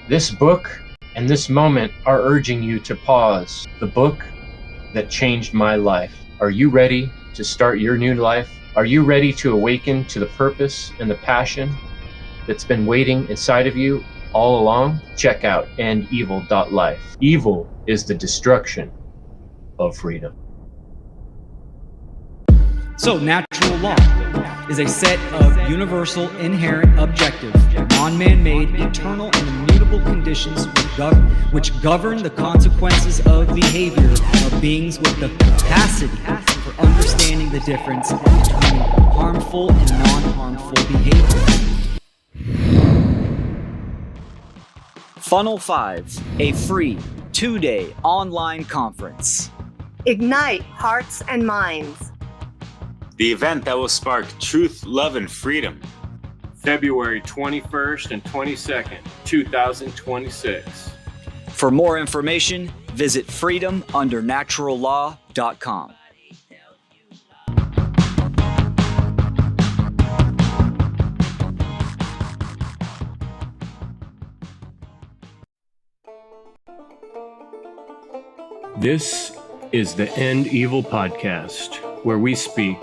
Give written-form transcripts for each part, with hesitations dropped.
This book and this moment are urging you to pause. The book that changed my life. Are you ready to start your new life? Are you ready to awaken to the purpose and the passion that's been waiting inside of you all along? Check out endevil.life. Evil is the destruction of freedom. So, natural law is a set of universal, inherent, objective, non-man-made, eternal, and immutable conditions which govern the consequences of behavior of beings with the capacity for understanding the difference between harmful and non-harmful behavior. Funnel 5, a free 2-day online conference. Ignite hearts and minds. The event that will spark truth, love, and freedom. February 21st and 22nd, 2026. For more information, visit freedomundernaturallaw.com. This is the End Evil Podcast, where we speak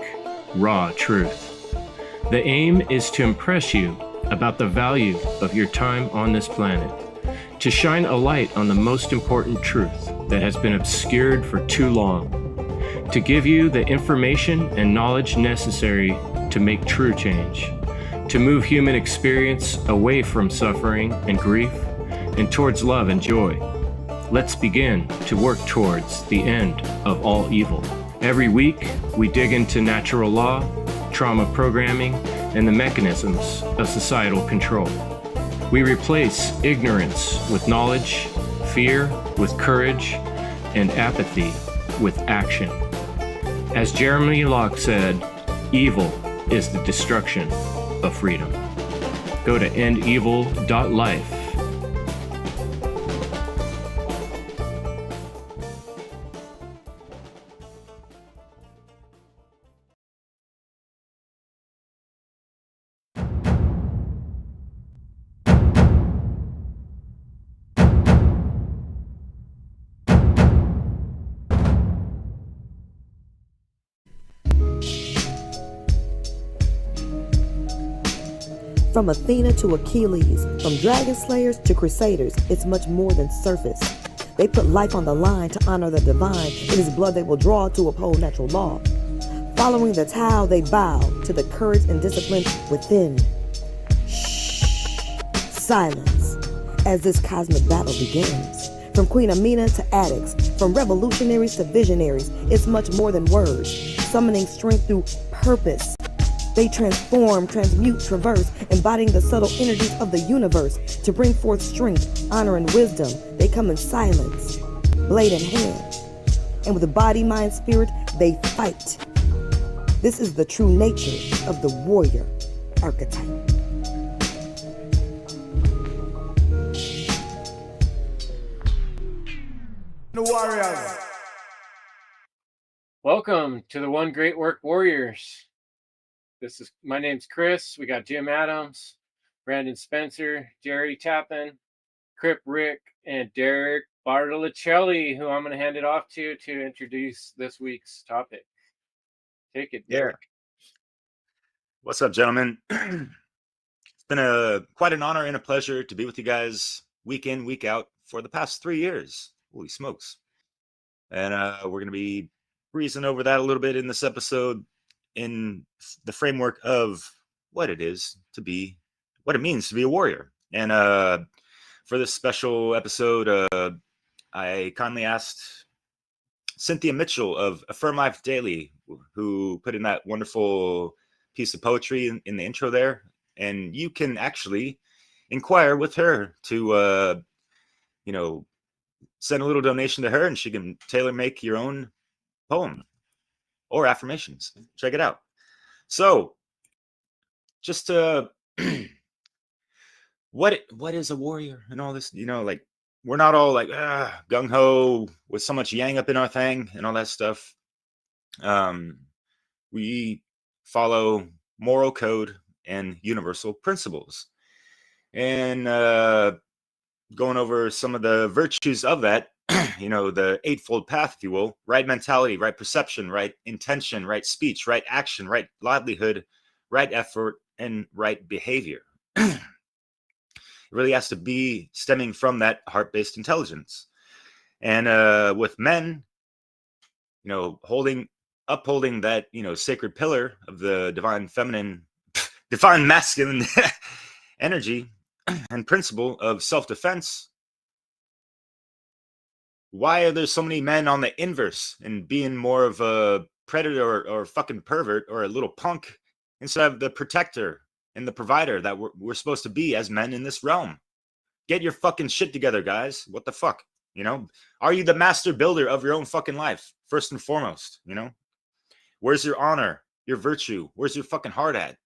raw truth. The aim is to impress you about the value of your time on this planet, to shine a light on the most important truth that has been obscured for too long, to give you the information and knowledge necessary to make true change, to move human experience away from suffering and grief and towards love and joy. Let's begin to work towards the end of all evil. Every week, we dig into natural law, trauma programming, and the mechanisms of societal control. We replace ignorance with knowledge, fear with courage, and apathy with action. As Jeremy Locke said, evil is the destruction of freedom. Go to endevil.life. From Athena to Achilles, from dragon slayers to crusaders, it's much more than surface. They put life on the line to honor the divine. It is blood they will draw to uphold natural law. Following the Tao, they bow to the courage and discipline within. Shh. Silence as this cosmic battle begins. From Queen Amina to addicts, from revolutionaries to visionaries, it's much more than words. Summoning strength through purpose. They transform, transmute, traverse, embodying the subtle energies of the universe to bring forth strength, honor, and wisdom. They come in silence, blade in hand, and with the body, mind, spirit, they fight. This is the true nature of the warrior archetype. The warriors. Welcome to the One Great Work Warriors. My name's Chris. We got Jim Adams, Brandon Spencer, Jerry Tappan, Crip Rick, and Derek Bartolicelli, who I'm going to hand it off to introduce this week's topic. Take it, Derek. What's up, gentlemen? It's been quite an honor and a pleasure to be with you guys week in, week out for the past 3 years. Holy smokes. And we're going to be breezing over that a little bit in this episode, in the framework of what it means to be a warrior. And for this special episode, I kindly asked Cynthia Mitchell of Affirm Life Daily, who put in that wonderful piece of poetry in the intro there. And you can actually inquire with her to, send a little donation to her, and she can tailor make your own poem or affirmations. Check it out. So, just what is a warrior and all this? Like, we're not all like gung ho with so much yang up in our thing and all that stuff. We follow moral code and universal principles, and going over some of the virtues of that, the eightfold path, if you will: right mentality, right perception, right intention, right speech, right action, right livelihood, right effort, and right behavior. It really has to be stemming from that heart-based intelligence. And with men, upholding that, sacred pillar of the divine feminine, divine masculine energy and principle of self-defense, why are there so many men on the inverse and being more of a predator or fucking pervert or a little punk instead of the protector and the provider that we're supposed to be as men in this realm? Get your fucking shit together, guys. What the fuck? Are you the master builder of your own fucking life? First and foremost, where's your honor, your virtue? Where's your fucking heart at?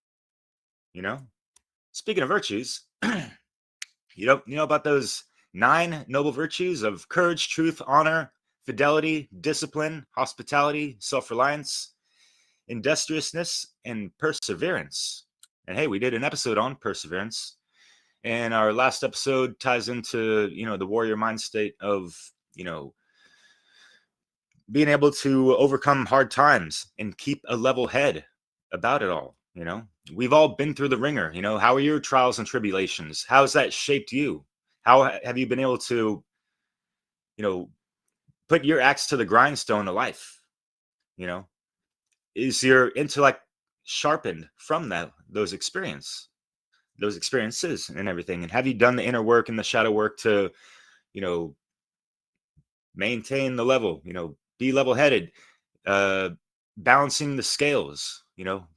Speaking of virtues, you know about those 9 noble virtues of courage, truth, honor, fidelity, discipline, hospitality, self-reliance, industriousness, and perseverance. And hey, we did an episode on perseverance, and our last episode ties into the warrior mind state of being able to overcome hard times and keep a level head about it all. We've all been through the ringer. How are your trials and tribulations? How has that shaped you? How have you been able to put your axe to the grindstone of life? Is your intellect sharpened from those experiences and everything? And have you done the inner work and the shadow work to maintain the level, be level-headed, balancing the scales,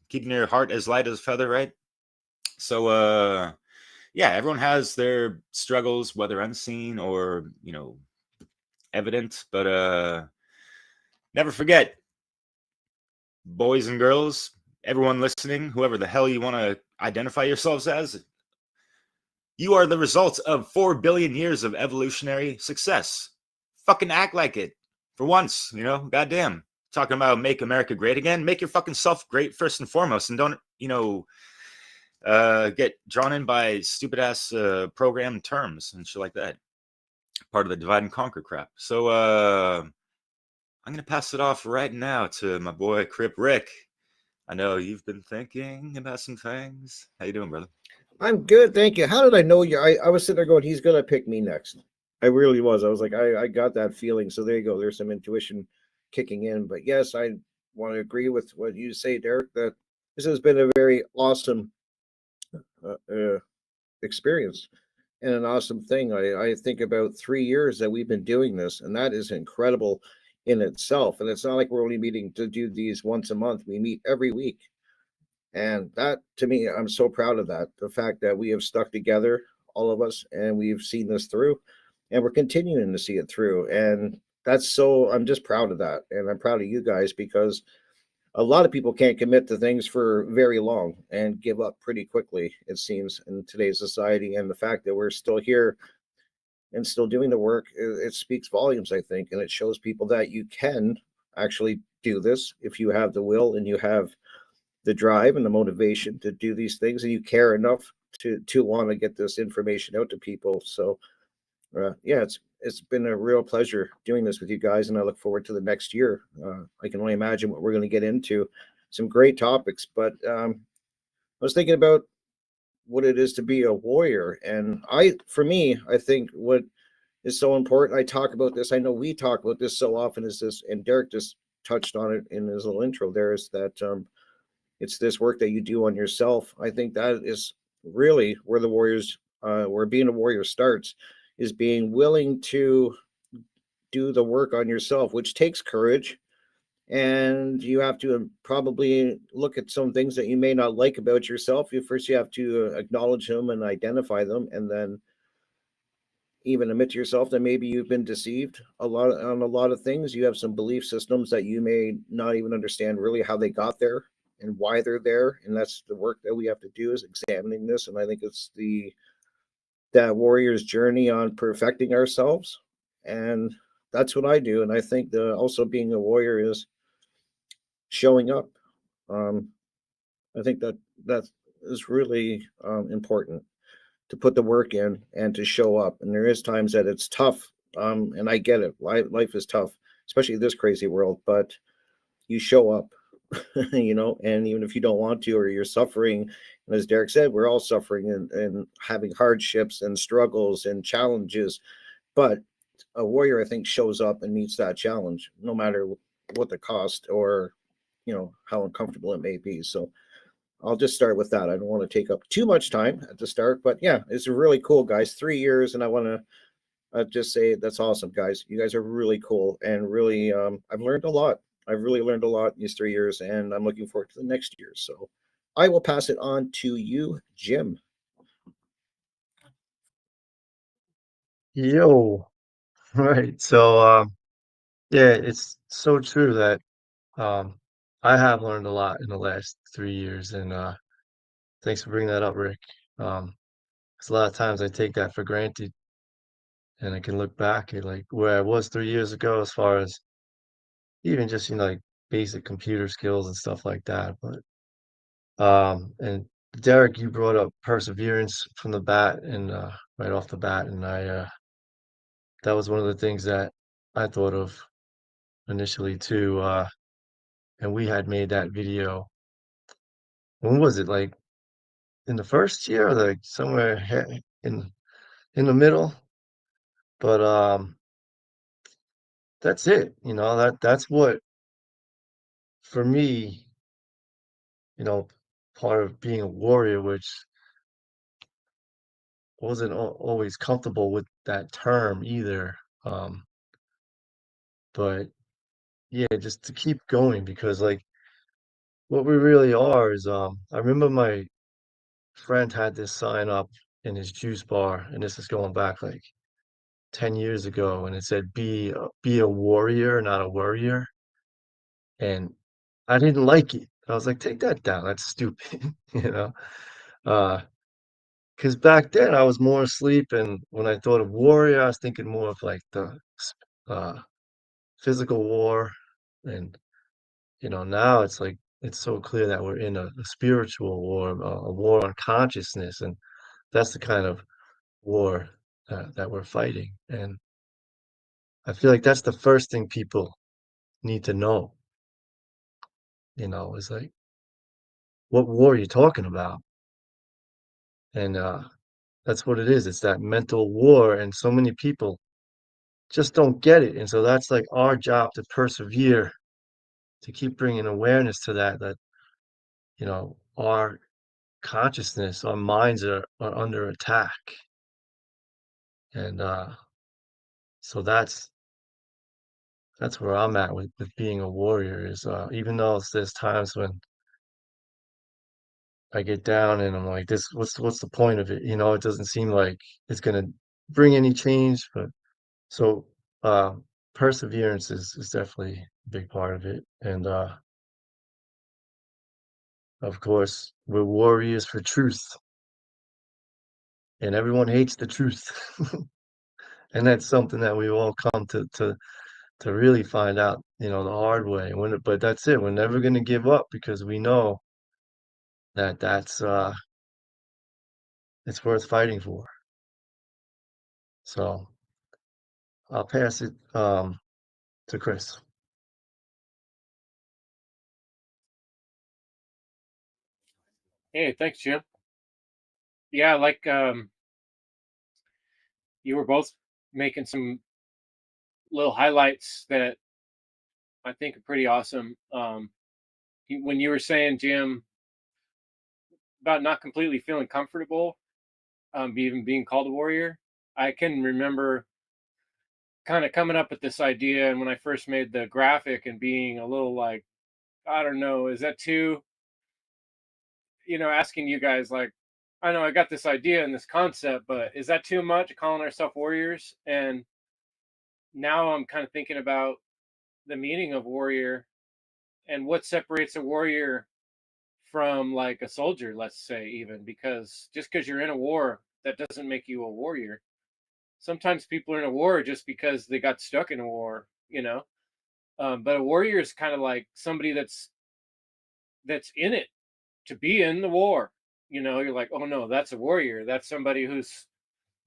keeping your heart as light as a feather, right? So yeah, everyone has their struggles, whether unseen or evident, but never forget, boys and girls, everyone listening, whoever the hell you want to identify yourselves as, you are the result of 4 billion years of evolutionary success. Fucking act like it for once. Goddamn, talking about make America great again. Make your fucking self great first and foremost, and don't get drawn in by stupid ass program terms and shit like that. Part of the divide and conquer crap. So I'm gonna pass it off right now to my boy Crip Rick. I know you've been thinking about some things. How you doing, brother? I'm good, thank you. How did I know you? I was sitting there going, he's gonna pick me next. I really was. I was like, I got that feeling. So there you go. There's some intuition kicking in. But yes, I want to agree with what you say, Derek, that this has been a very awesome experience and an awesome thing. I think about 3 years that we've been doing this, and that is incredible in itself. And it's not like we're only meeting to do these once a month. We meet every week. And that, to me, I'm so proud of that. The fact that we have stuck together, all of us, and we've seen this through, and we're continuing to see it through. And I'm just proud of that. And I'm proud of you guys, because a lot of people can't commit to things for very long and give up pretty quickly, it seems, in today's society. And the fact that we're still here and still doing the work, it speaks volumes, I think. And it shows people that you can actually do this if you have the will and you have the drive and the motivation to do these things, and you care enough to want to get this information out to people. So yeah, it's been a real pleasure doing this with you guys, and I look forward to the next year. I can only imagine what we're going to get into. Some great topics, but I was thinking about what it is to be a warrior, and for me, I think what is so important. I talk about this. I know we talk about this so often. Is this, and Derek just touched on it in his little intro. There is that it's this work that you do on yourself. I think that is really where where being a warrior starts, is being willing to do the work on yourself, which takes courage. And you have to probably look at some things that you may not like about yourself. First, you have to acknowledge them and identify them, and then even admit to yourself that maybe you've been deceived on a lot of things. You have some belief systems that you may not even understand really how they got there and why they're there. And that's the work that we have to do, is examining this. And I think it's that warrior's journey on perfecting ourselves. And that's what I do. And I think also being a warrior is showing up. I think that is really important. to put the work in and to show up. And there is times that it's tough. And I get it. Life is tough, especially this crazy world, but you show up, you know, and even if you don't want to, or you're suffering, and as Derek said, we're all suffering and having hardships and struggles and challenges. But a warrior, I think, shows up and meets that challenge, no matter what the cost or, you know, how uncomfortable it may be. So I'll just start with that. I don't want to take up too much time at the start, but yeah, it's really cool, guys. 3 years, and I want to just say that's awesome, guys. You guys are really cool, and really, I've learned a lot. I've really learned a lot in these 3 years, and I'm looking forward to the next year. So I will pass it on to you, Jim. Yo, right. So, yeah, it's so true that um, I have learned a lot in the last 3 years, and thanks for bringing that up, Rick. 'Cause a lot of times I take that for granted, and I can look back at like where I was 3 years ago, as far as even just like basic computer skills and stuff like that. But and Derek, you brought up perseverance from the bat and right off the bat, and that was one of the things that I thought of initially too. And we had made that video. When was it? Like in the first year, or like somewhere in the middle? But that's it. You know, that's what for me, you know, part of being a warrior, which wasn't always comfortable with that term either. Um, but yeah, just to keep going, because like what we really are is I remember my friend had this sign up in his juice bar, and this is going back like 10 years ago, and it said be a warrior, not a worrier. And I didn't like it. I was like, take that down. That's stupid, you know. Because back then I was more asleep, and when I thought of warrior, I was thinking more of like the uh physical war. And you know, now it's like it's so clear that we're in a spiritual war, a war on consciousness, and that's the kind of war that we're fighting. And I feel like that's the first thing people need to know, you know, is like, what war are you talking about? And that's what it is. It's that mental war, and so many people just don't get it. And so that's like our job to persevere, to keep bringing awareness to that, you know, our consciousness, our minds are under attack. And so that's where I'm at with being a warrior is even though there's times when I get down and I'm like, this, what's the point of it? You know, it doesn't seem like it's gonna bring any change. But so uh perseverance is definitely a big part of it. And of course, we're warriors for truth, and everyone hates the truth. And that's something that we all come to really find out, you know, the hard way. But that's it. We're never going to give up, because we know that that's it's worth fighting for. So I'll pass it to Chris. Hey, thanks, Jim. Yeah, like you were both making some little highlights that I think are pretty awesome. When you were saying, Jim, about not completely feeling comfortable, even being called a warrior, I can remember kind of coming up with this idea, and when I first made the graphic and being a little like, I don't know, is that too, asking you guys like, I know I got this idea and this concept, but is that too much calling ourselves warriors? And now I'm kind of thinking about the meaning of warrior and what separates a warrior from like a soldier, let's say, even because just because you're in a war, that doesn't make you a warrior. Sometimes people are in a war just because they got stuck in a war, but a warrior is kind of like somebody that's in it to be in the war, you're like, oh no, that's a warrior. That's somebody who's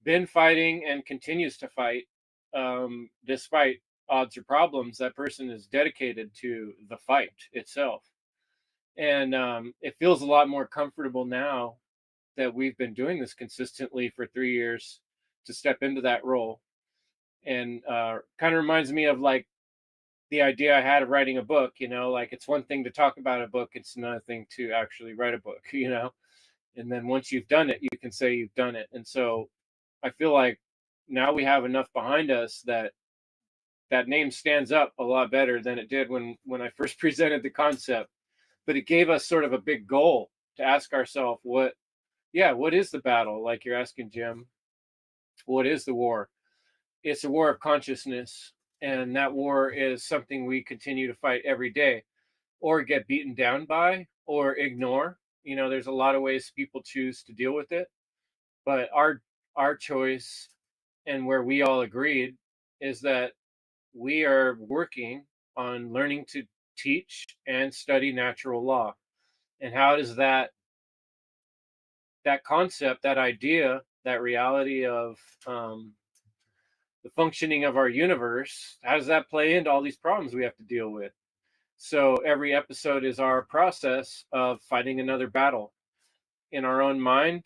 been fighting and continues to fight, despite odds or problems. That person is dedicated to the fight itself. And it feels a lot more comfortable now that we've been doing this consistently for 3 years to step into that role. And kind of reminds me of like the idea I had of writing a book, like it's one thing to talk about a book, it's another thing to actually write a book, and then once you've done it, you can say you've done it. And so I feel like now we have enough behind us that that name stands up a lot better than it did when I first presented the concept. But it gave us sort of a big goal to ask ourselves what is the battle? Like you're asking, Jim, what is the war? It's a war of consciousness, and that war is something we continue to fight every day, or get beaten down by, or ignore. There's a lot of ways people choose to deal with it, but our choice, and where we all agreed, is that we are working on learning to teach and study natural law. And how does that concept, that idea, that reality of the functioning of our universe, how does that play into all these problems we have to deal with? So every episode is our process of fighting another battle in our own mind,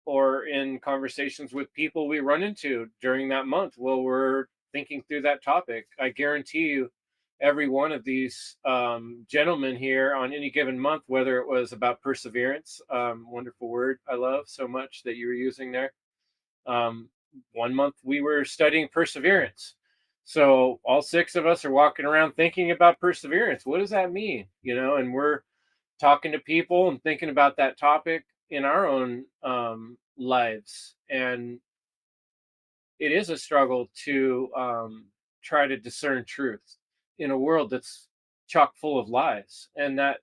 or in conversations with people we run into during that month while we're thinking through that topic. I guarantee you, every one of these gentlemen here on any given month, whether it was about perseverance, wonderful word I love so much that you were using there. One month we were studying perseverance. So all 6 of us are walking around thinking about perseverance. What does that mean? And we're talking to people and thinking about that topic in our own lives. And it is a struggle to try to discern truth in a world that's chock full of lies. And that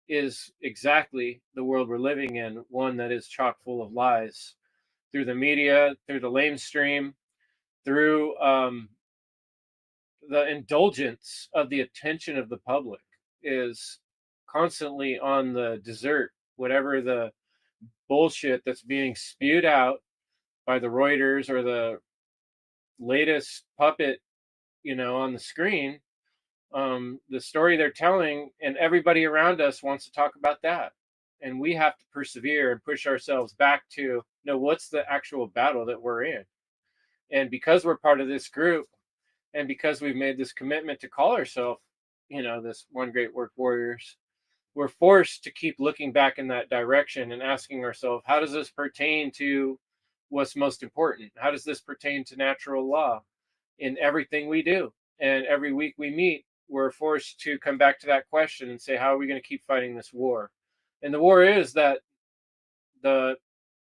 is exactly the world we're living in, one that is chock full of lies, through the media, through the lamestream, through the indulgence of the attention of the public is constantly on the dessert, whatever the bullshit that's being spewed out by the Reuters or the latest puppet, on the screen, the story they're telling, and everybody around us wants to talk about that. And we have to persevere and push ourselves back to know what's the actual battle that we're in. And because we're part of this group, and because we've made this commitment to call ourselves, this One Great Work Warriors, we're forced to keep looking back in that direction and asking ourselves, how does this pertain to what's most important? How does this pertain to natural law in everything we do? And every week we meet, we're forced to come back to that question and say, how are we going to keep fighting this war? And the war is that the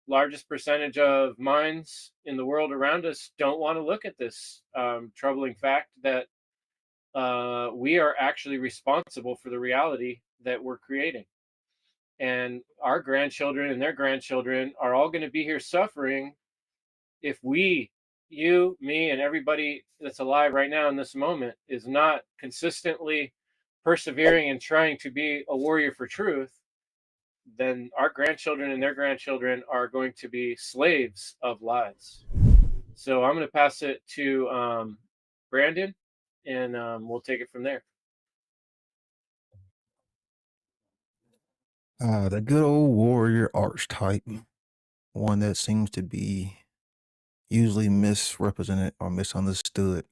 largest percentage of minds in the world around us don't want to look at this troubling fact that we are actually responsible for the reality that we're creating. And our grandchildren and their grandchildren are all going to be here suffering if we, you, me, and everybody that's alive right now in this moment is not consistently persevering and trying to be a warrior for truth. Then our grandchildren and their grandchildren are going to be slaves of lies. So I'm going to pass it to Brandon, and we'll take it from there. The good old warrior archetype, one that seems to be usually misrepresented or misunderstood.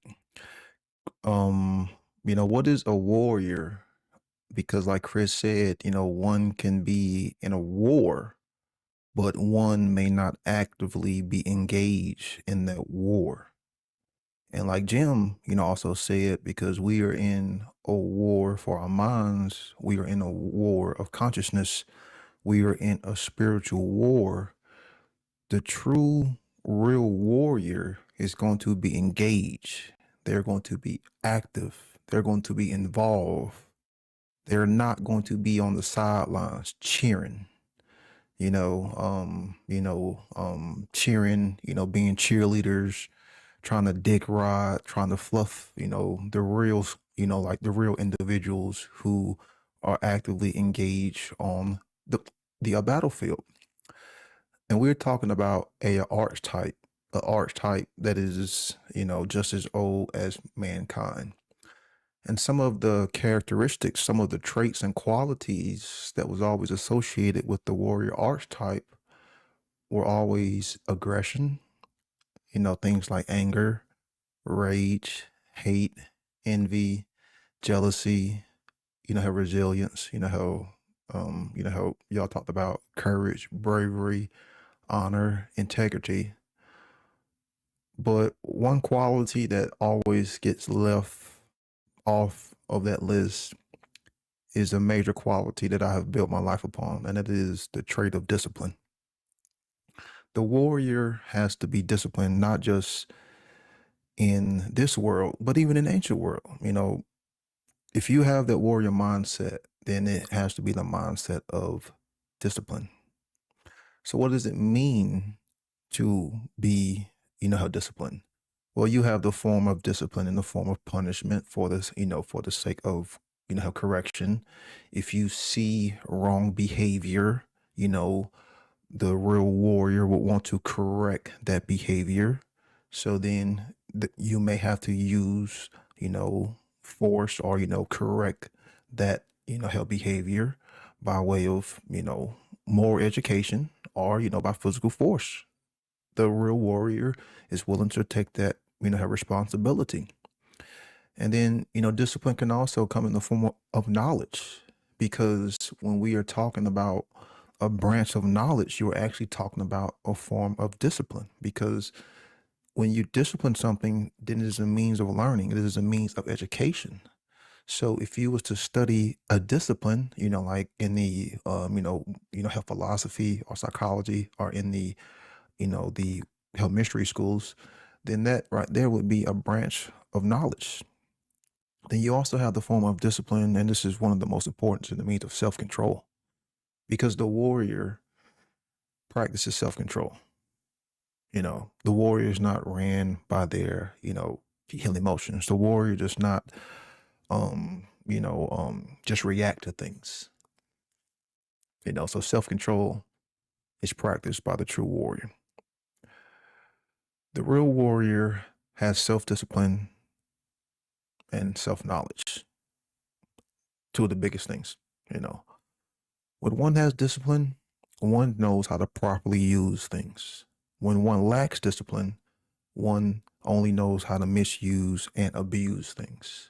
What is a warrior? Because like Chris said, one can be in a war, but one may not actively be engaged in that war. And like Jim, also said, because we are in a war for our minds, we are in a war of consciousness, we are in a spiritual war. The true, real warrior is going to be engaged. They're going to be active. They're going to be involved. They're not going to be on the sidelines cheering, cheering, being cheerleaders, trying to dick ride, trying to fluff, the real, like the real individuals who are actively engaged on the battlefield. And we're talking about a archetype that is, just as old as mankind. And some of the characteristics, some of the traits and qualities that was always associated with the warrior archetype were always aggression, things like anger, rage, hate, envy, jealousy, how resilience, how y'all talked about courage, bravery, honor, integrity. But one quality that always gets left off of that list is a major quality that I have built my life upon, and it is the trait of discipline. The warrior has to be disciplined, not just in this world, but even in ancient world. If you have that warrior mindset, then it has to be the mindset of discipline. So what does it mean to be, how disciplined? Well, you have the form of discipline in the form of punishment for this, for the sake of, how correction. If you see wrong behavior, the real warrior would want to correct that behavior. So then you may have to use, force or, correct that, help behavior by way of, more education or, by physical force. The real warrior is willing to take that, her responsibility. And then, discipline can also come in the form of knowledge, because when we are talking about a branch of knowledge, you're actually talking about a form of discipline, because when you discipline something, then it is a means of learning. It is a means of education. So if you was to study a discipline, like in the, health philosophy or psychology, or in the, the health mystery schools, then that right there would be a branch of knowledge. Then you also have the form of discipline, and this is one of the most important, in the means of self-control, because the warrior practices self-control. The warrior is not ran by their, healing emotions. The warrior does not, just react to things. So self-control is practiced by the true warrior. The real warrior has self-discipline and self-knowledge. Two of the biggest things, When one has discipline, one knows how to properly use things. When one lacks discipline, one only knows how to misuse and abuse things.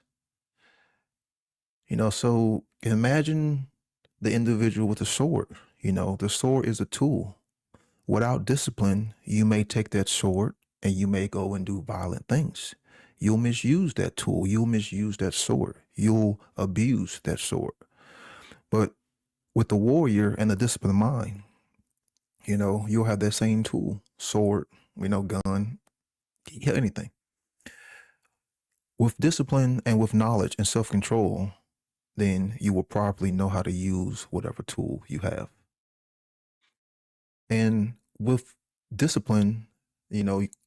So imagine the individual with a sword. The sword is a tool. Without discipline, you may take that sword and you may go and do violent things. You'll misuse that tool. You'll misuse that sword. You'll abuse that sword. But with the warrior and the disciplined mind, you'll have that same tool, sword, gun, anything. With discipline and with knowledge and self-control, then you will properly know how to use whatever tool you have. And with discipline,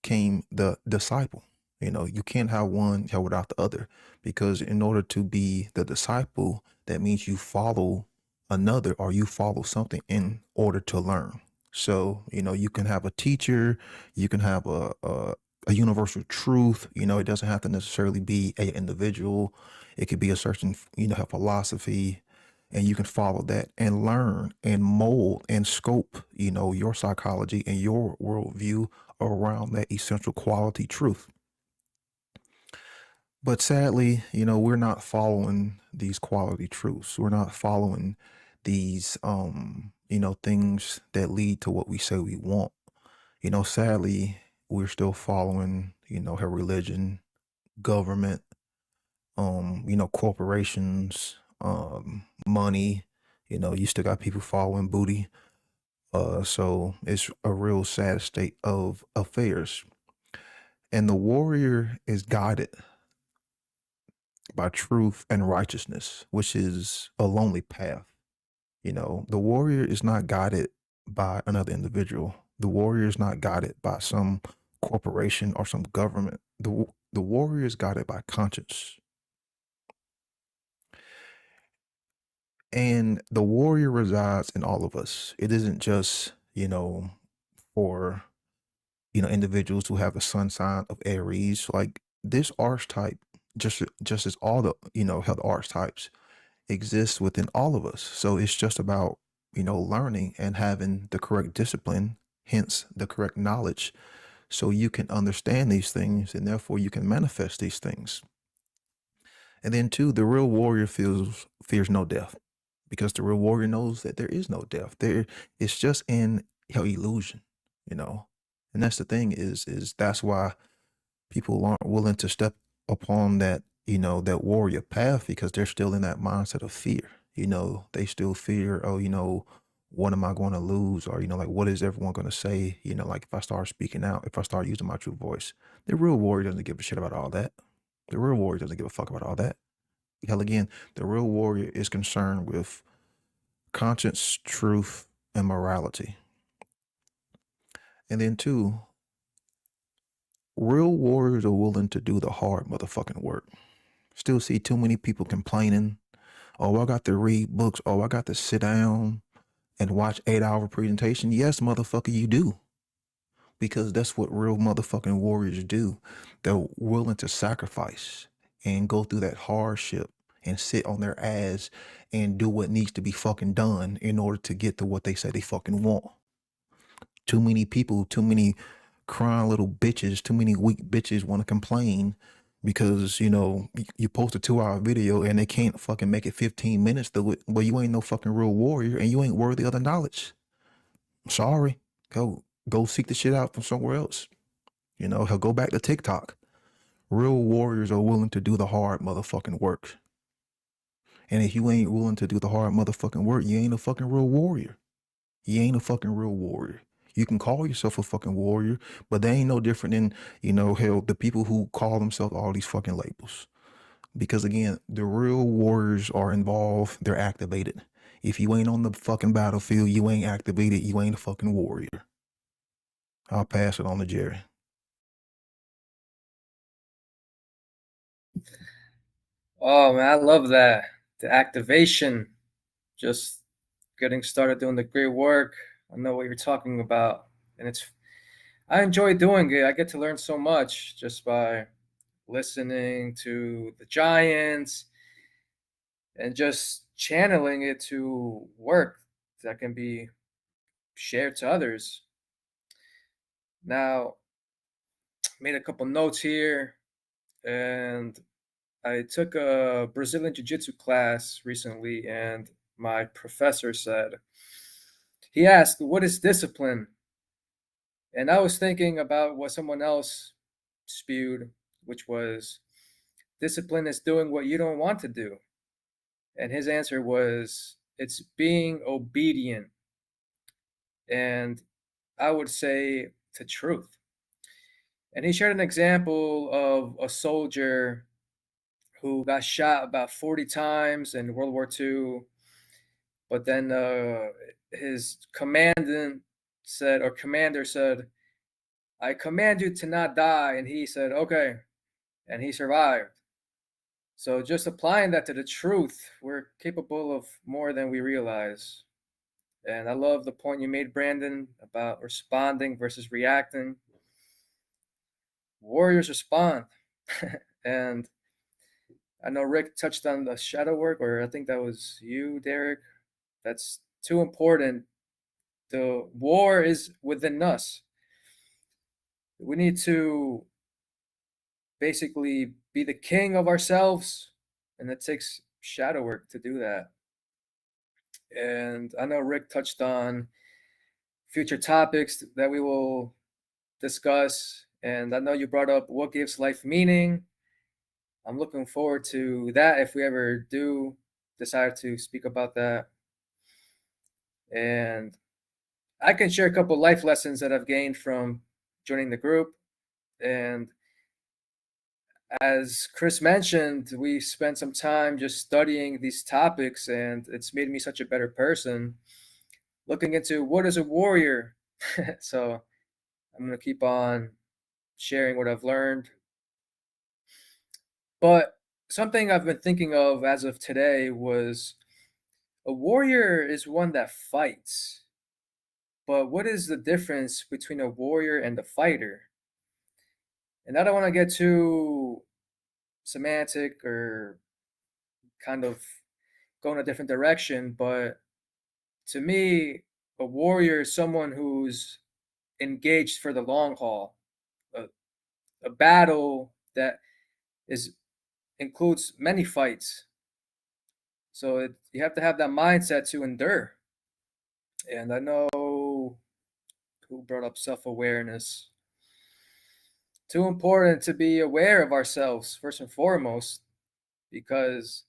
came the disciple. You can't have one without the other, because in order to be the disciple, that means you follow another, or you follow something in order to learn. So, you can have a teacher, you can have a universal truth. It doesn't have to necessarily be an individual. It could be a certain, philosophy, and you can follow that and learn and mold and scope, your psychology and your worldview around that essential quality truth. But sadly, we're not following these quality truths. We're not following these, things that lead to what we say we want. Sadly, we're still following, her religion, government, corporations, money. You still got people following booty. So it's a real sad state of affairs. And the warrior is guided by truth and righteousness, which is a lonely path. The warrior is not guided by another individual. The warrior is not guided by some corporation or some government. The warrior is guided by conscience. And the warrior resides in all of us. It isn't just, or individuals who have the sun sign of Aries. Like this archetype, just as all the health archetypes exists within all of us. So it's just about learning and having the correct discipline, hence the correct knowledge, so you can understand these things and therefore you can manifest these things. And then two, the real warrior fears no death, because the real warrior knows that there is no death. It's just in illusion, you know. And that's the thing is that's why people aren't willing to step upon that, that warrior path, because they're still in that mindset of fear. They still fear, oh, what am I going to lose? Or, like, what is everyone going to say? Like if I start speaking out, if I start using my true voice, the real warrior doesn't give a shit about all that. The real warrior doesn't give a fuck about all that. Hell, again, the real warrior is concerned with conscience, truth, and morality. And then two, real warriors are willing to do the hard motherfucking work. Still see too many people complaining, oh, I got to read books, oh, I got to sit down and watch 8-hour presentation. Yes, motherfucker, you do. Because that's what real motherfucking warriors do. They're willing to sacrifice and go through that hardship and sit on their ass and do what needs to be fucking done in order to get to what they say they fucking want. Too many people, too many crying little bitches, too many weak bitches want to complain because, you post a 2-hour video and they can't fucking make it 15 minutes to it. Well, you ain't no fucking real warrior and you ain't worthy of the knowledge. Sorry. Go seek the shit out from somewhere else. He'll go back to TikTok. Real warriors are willing to do the hard motherfucking work. And if you ain't willing to do the hard motherfucking work, you ain't a fucking real warrior. You ain't a fucking real warrior. You can call yourself a fucking warrior, but they ain't no different than, hell, the people who call themselves all these fucking labels. Because again, the real warriors are involved. They're activated. If you ain't on the fucking battlefield, you ain't activated. You ain't a fucking warrior. I'll pass it on to Jerry. Oh man, I love that. The activation, just getting started doing the great work. I know what you're talking about, and I enjoy doing it. I get to learn so much just by listening to the giants and just channeling it to work that can be shared to others. Now, made a couple notes here, and I took a Brazilian Jiu-Jitsu class recently, and my professor said, he asked, what is discipline? And I was thinking about what someone else spewed, which was, discipline is doing what you don't want to do. And his answer was, it's being obedient. And I would say to truth. And he shared an example of a soldier who got shot about 40 times in World War II. But then his commander said, I command you to not die. And he said, okay. And he survived. So just applying that to the truth, we're capable of more than we realize. And I love the point you made, Brandon, about responding versus reacting. Warriors respond. And I know Rick touched on the shadow work, or I think that was you, Derek. That's too important. The war is within us. We need to basically be the king of ourselves, and it takes shadow work to do that. And I know Rick touched on future topics that we will discuss, and I know you brought up what gives life meaning. I'm looking forward to that if we ever do decide to speak about that. And I can share a couple life lessons that I've gained from joining the group. And as Chris mentioned, we spent some time just studying these topics, and it's made me such a better person looking into what is a warrior. So I'm going to keep on sharing what I've learned. But something I've been thinking of as of today was a warrior is one that fights. But what is the difference between a warrior and a fighter? And I don't want to get too semantic or kind of go in a different direction, but to me, a warrior is someone who's engaged for the long haul. A battle that includes many fights. So you have to have that mindset to endure. And I know who brought up self-awareness. Too important to be aware of ourselves first and foremost, because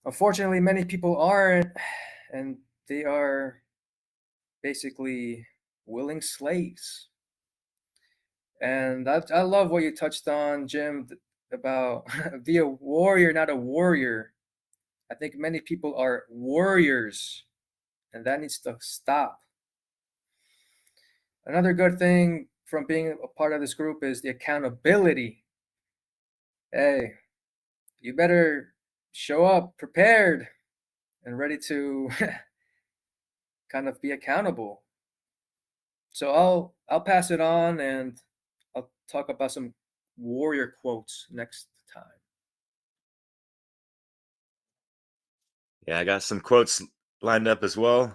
unfortunately many people aren't, and they are basically willing slaves. And I love what you touched on, Jim, about be a warrior, not a warrior. I think many people are warriors, and that needs to stop. Another good thing from being a part of this group is the accountability. Hey, you better show up prepared and ready to kind of be accountable. So I'll pass it on, and I'll talk about some warrior quotes next time. Yeah, I got some quotes lined up as well.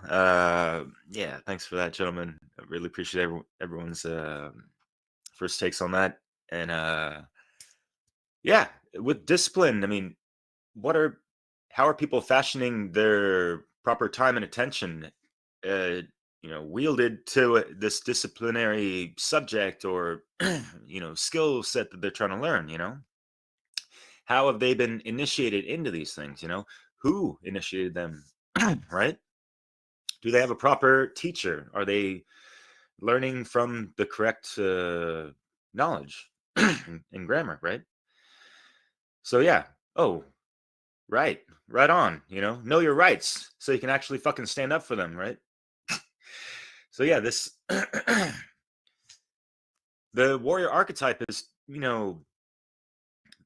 Yeah, thanks for that, gentlemen. I really appreciate everyone's first takes on that. And yeah, with discipline, I mean, how are people fashioning their proper time and attention, wielded to this disciplinary subject or skill set that they're trying to learn? How have they been initiated into these things? Who initiated them? Right? Do they have a proper teacher? Are they learning from the correct knowledge and grammar? Right? So yeah. Oh, right on. Know your rights so you can actually fucking stand up for them. Right? So yeah, this the warrior archetype is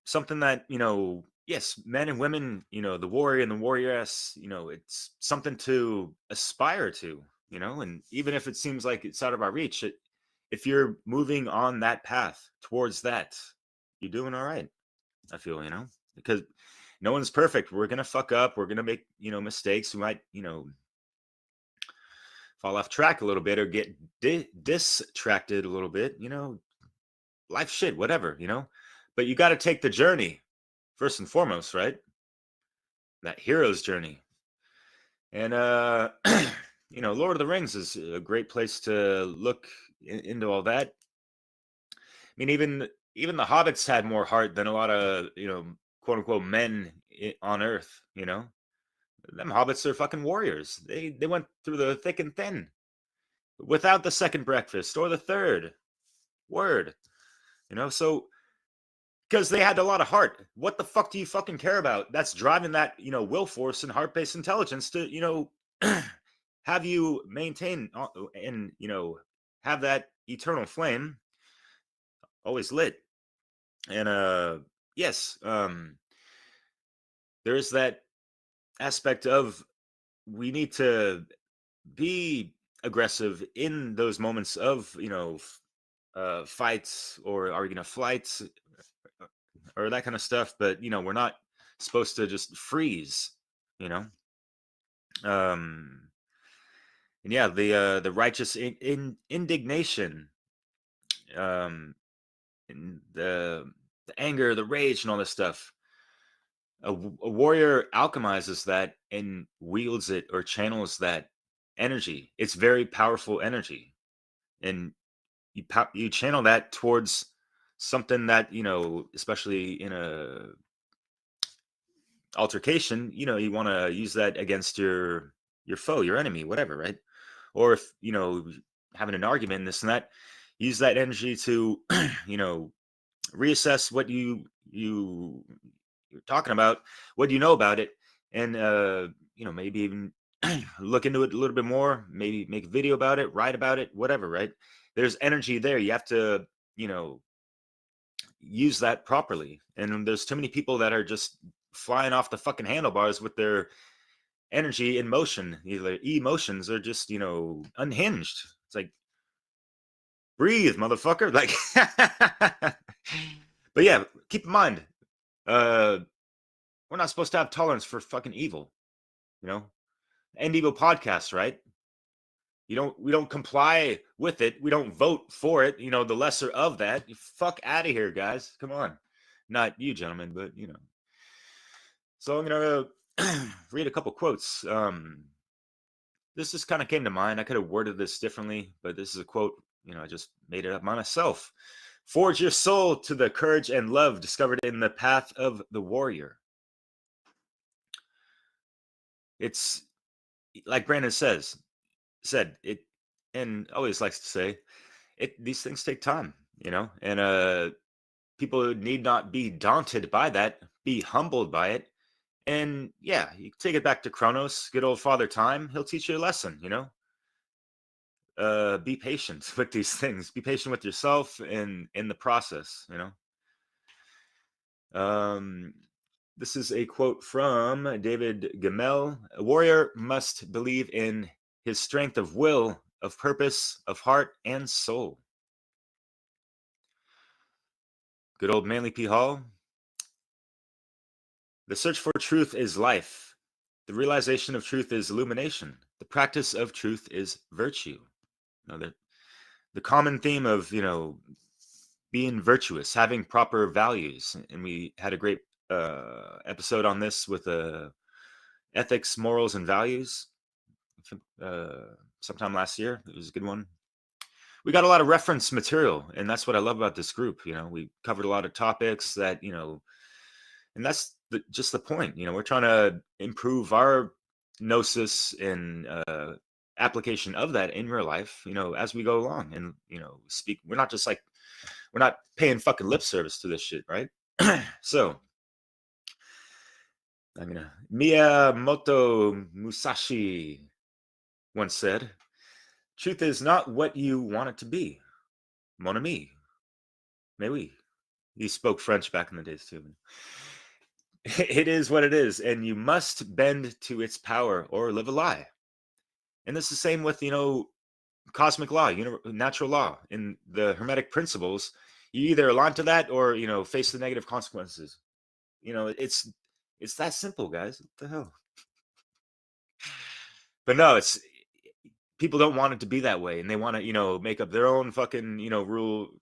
something that yes, men and women, the warrior and the warrioress, it's something to aspire to, and even if it seems like it's out of our reach, if you're moving on that path towards that, you're doing all right. I feel, because no one's perfect. We're gonna fuck up. We're gonna make mistakes. We might fall off track a little bit or get distracted a little bit. Life shit, whatever. But you got to take the journey first and foremost, right? That hero's journey. And Lord of the Rings is a great place to look into all that. I mean, even the hobbits had more heart than a lot of quote unquote men on Earth. Them hobbits are fucking warriors. They went through the thick and thin without the second breakfast or the third word. So because they had a lot of heart. What the fuck do you fucking care about? That's driving that will force and heart-based intelligence to have you maintain and have that eternal flame always lit. And yes, there's that aspect of we need to be aggressive in those moments of fights or flights or that kind of stuff, but we're not supposed to just freeze. And yeah, the righteous indignation, and the anger, the rage, and all this stuff. A warrior alchemizes that and wields it or channels that energy. It's very powerful energy, and you channel that towards something that especially in a altercation, you want to use that against your foe, your enemy, whatever, right? Or if having an argument, this and that, use that energy to reassess what you're talking about, what you know about it, and maybe even look into it a little bit more, maybe make a video about it, write about it, whatever, right? There's energy there. You have to use that properly. And there's too many people that are just flying off the fucking handlebars with their energy in motion. Either emotions are just, unhinged. It's like, breathe, motherfucker. Like, but yeah, keep in mind, we're not supposed to have tolerance for fucking evil, End Evil podcast, right? We don't comply with it. We don't vote for it. The lesser of that. You fuck out of here, guys. Come on. Not you, gentlemen, but So I'm gonna read a couple quotes. This just kind of came to mind. I could have worded this differently, but this is a quote. I just made it up myself. Forge your soul to the courage and love discovered in the path of the warrior. It's like Brandon said it, and always likes to say it. These things take time, and people need not be daunted by that. Be humbled by it. And yeah, you take it back to Kronos, good old Father Time. He'll teach you a lesson, Be patient with these things. Be patient with yourself and in the process, This is a quote from David Gemmell. A warrior must believe in his strength of will, of purpose, of heart, and soul. Good old Manly P. Hall. The search for truth is life. The realization of truth is illumination. The practice of truth is virtue. The common theme of, being virtuous, having proper values. And we had a great episode on this with ethics, morals, and values sometime last year. It was a good one. We got a lot of reference material, and that's what I love about this group. We covered a lot of topics that, and that's just the point. We're trying to improve our gnosis and application of that in real life, as we go along and, speak. We're not paying fucking lip service to this shit, right? So, Miyamoto Musashi once said, truth is not what you want it to be. Mon ami. Mais oui. He spoke French back in the days too. It is what it is, and you must bend to its power or live a lie. And this is the same with, cosmic law, natural law. In the Hermetic principles, you either align to that or, face the negative consequences. It's that simple, guys. What the hell? But no, people don't want it to be that way, and they want to, make up their own fucking,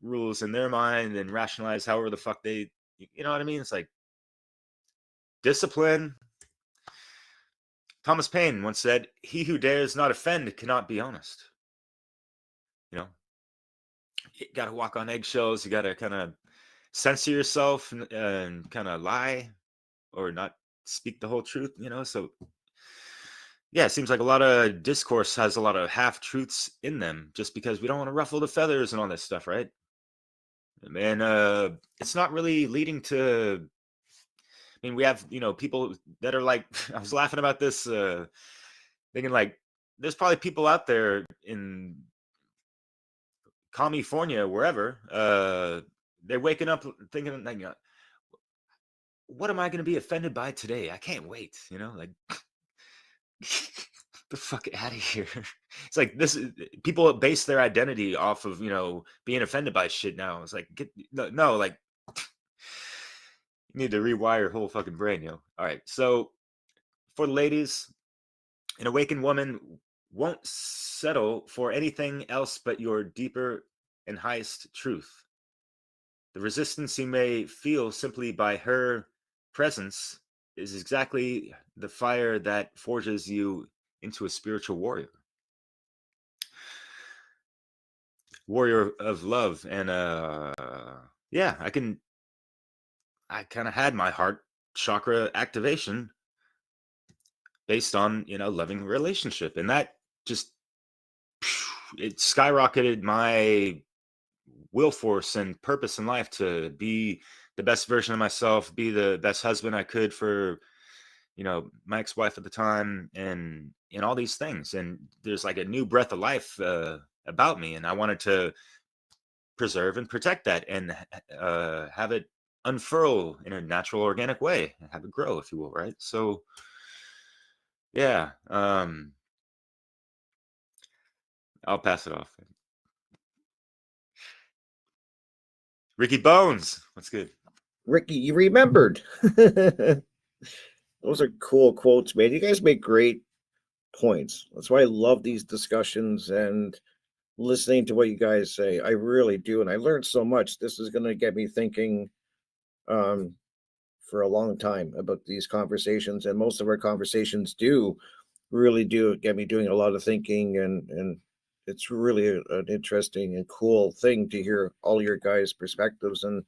rules in their mind and rationalize however the fuck they, you know what I mean? It's like discipline. Thomas Paine once said, he who dares not offend cannot be honest. You got to walk on eggshells. You got to kind of censor yourself and kind of lie or not speak the whole truth, So yeah, it seems like a lot of discourse has a lot of half-truths in them just because we don't want to ruffle the feathers and all this stuff, right? And it's not really leading to... we have, people that are like... I was laughing about this, thinking like, there's probably people out there in California, wherever, they're waking up thinking, like, what am I going to be offended by today? I can't wait, like... the fuck out of here. It's like people base their identity off of being offended by shit now. It's like no, like you need to rewire your whole fucking brain, All right, so for the ladies, an awakened woman won't settle for anything else but your deeper and highest truth. The resistance you may feel simply by her presence is exactly the fire that forges you into a spiritual warrior of love. And yeah, I kind of had my heart chakra activation based on loving relationship, and that just it skyrocketed my will force and purpose in life to be the best version of myself, be the best husband I could for my ex-wife at the time, and all these things. And there's like a new breath of life about me, and I wanted to preserve and protect that and have it unfurl in a natural, organic way, have it grow, if you will, right? So Yeah. I'll pass it off. Ricky Bones, what's good? Ricky, you remembered. Those are cool quotes, man. You guys make great points. That's why I love these discussions and listening to what you guys say. I really do. And I learned so much. This is going to get me thinking um, for a long time about these conversations. And most of our conversations really do get me doing a lot of thinking. And it's really an interesting and cool thing to hear all your guys' perspectives. And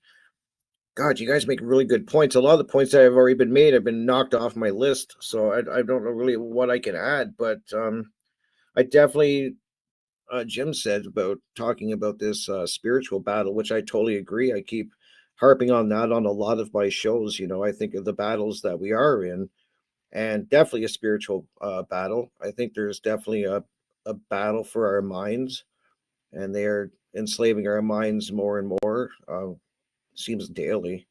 God, you guys make really good points. A lot of the points that have already been made have been knocked off my list. So I don't know really what I can add, but I definitely Jim said about talking about this spiritual battle, which I totally agree. I keep harping on that on a lot of my shows. You know, I think of the battles that we are in, and definitely a spiritual battle. I think there's definitely a battle for our minds, and they're enslaving our minds more and more. Seems daily.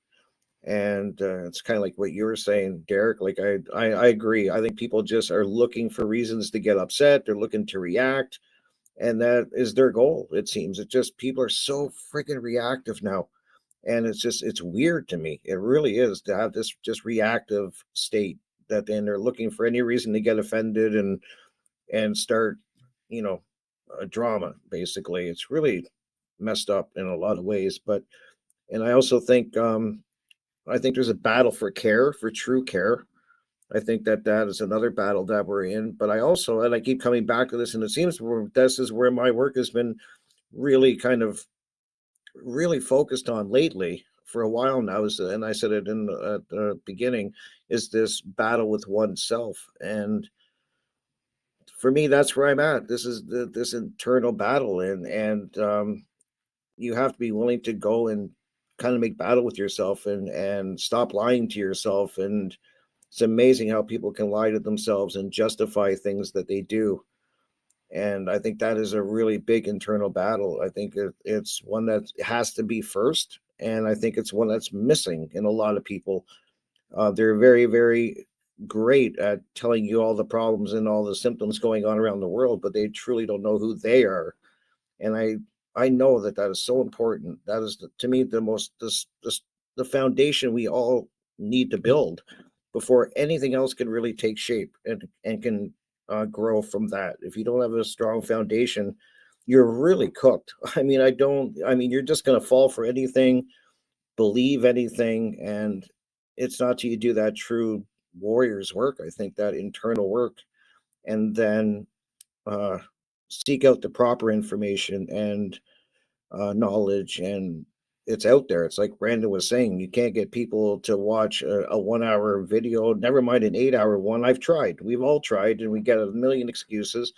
And it's kind of like what you were saying, Derek. Like I agree. I think people just are looking for reasons to get upset. They're looking to react, and that is their goal. It seems. It just people are so freaking reactive now, and it's weird to me. It really is to have this just reactive state that then they're looking for any reason to get offended and start, you know, a drama. Basically, it's really messed up in a lot of ways. But and I also think I think there's a battle for care, for true care. I think that that is another battle that we're in. But I also, and I keep coming back to this, and it seems this is where my work has been really kind of really focused on lately for a while now. And I said it in at the beginning, is this battle with oneself. And for me, that's where I'm at. This is this internal battle, and you have to be willing to go and kind of make battle with yourself and stop lying to yourself. And it's amazing how people can lie to themselves and justify things that they do. And I think that is a really big internal battle. I think it's one that has to be first, and I think it's one that's missing in a lot of people. They're very, very great at telling you all the problems and all the symptoms going on around the world, but they truly don't know who they are. And I know that that is so important. That is to me the most the foundation we all need to build before anything else can really take shape and can grow from that. If you don't have a strong foundation, you're really cooked. I mean, I mean, you're just going to fall for anything, believe anything, and it's not till you do that true warrior's work. I think that internal work, and then uh, seek out the proper information and knowledge, and it's out there. It's like Brandon was saying, you can't get people to watch a 1 hour video, never mind an 8 hour one. I've tried. We've all tried, and we get a million excuses.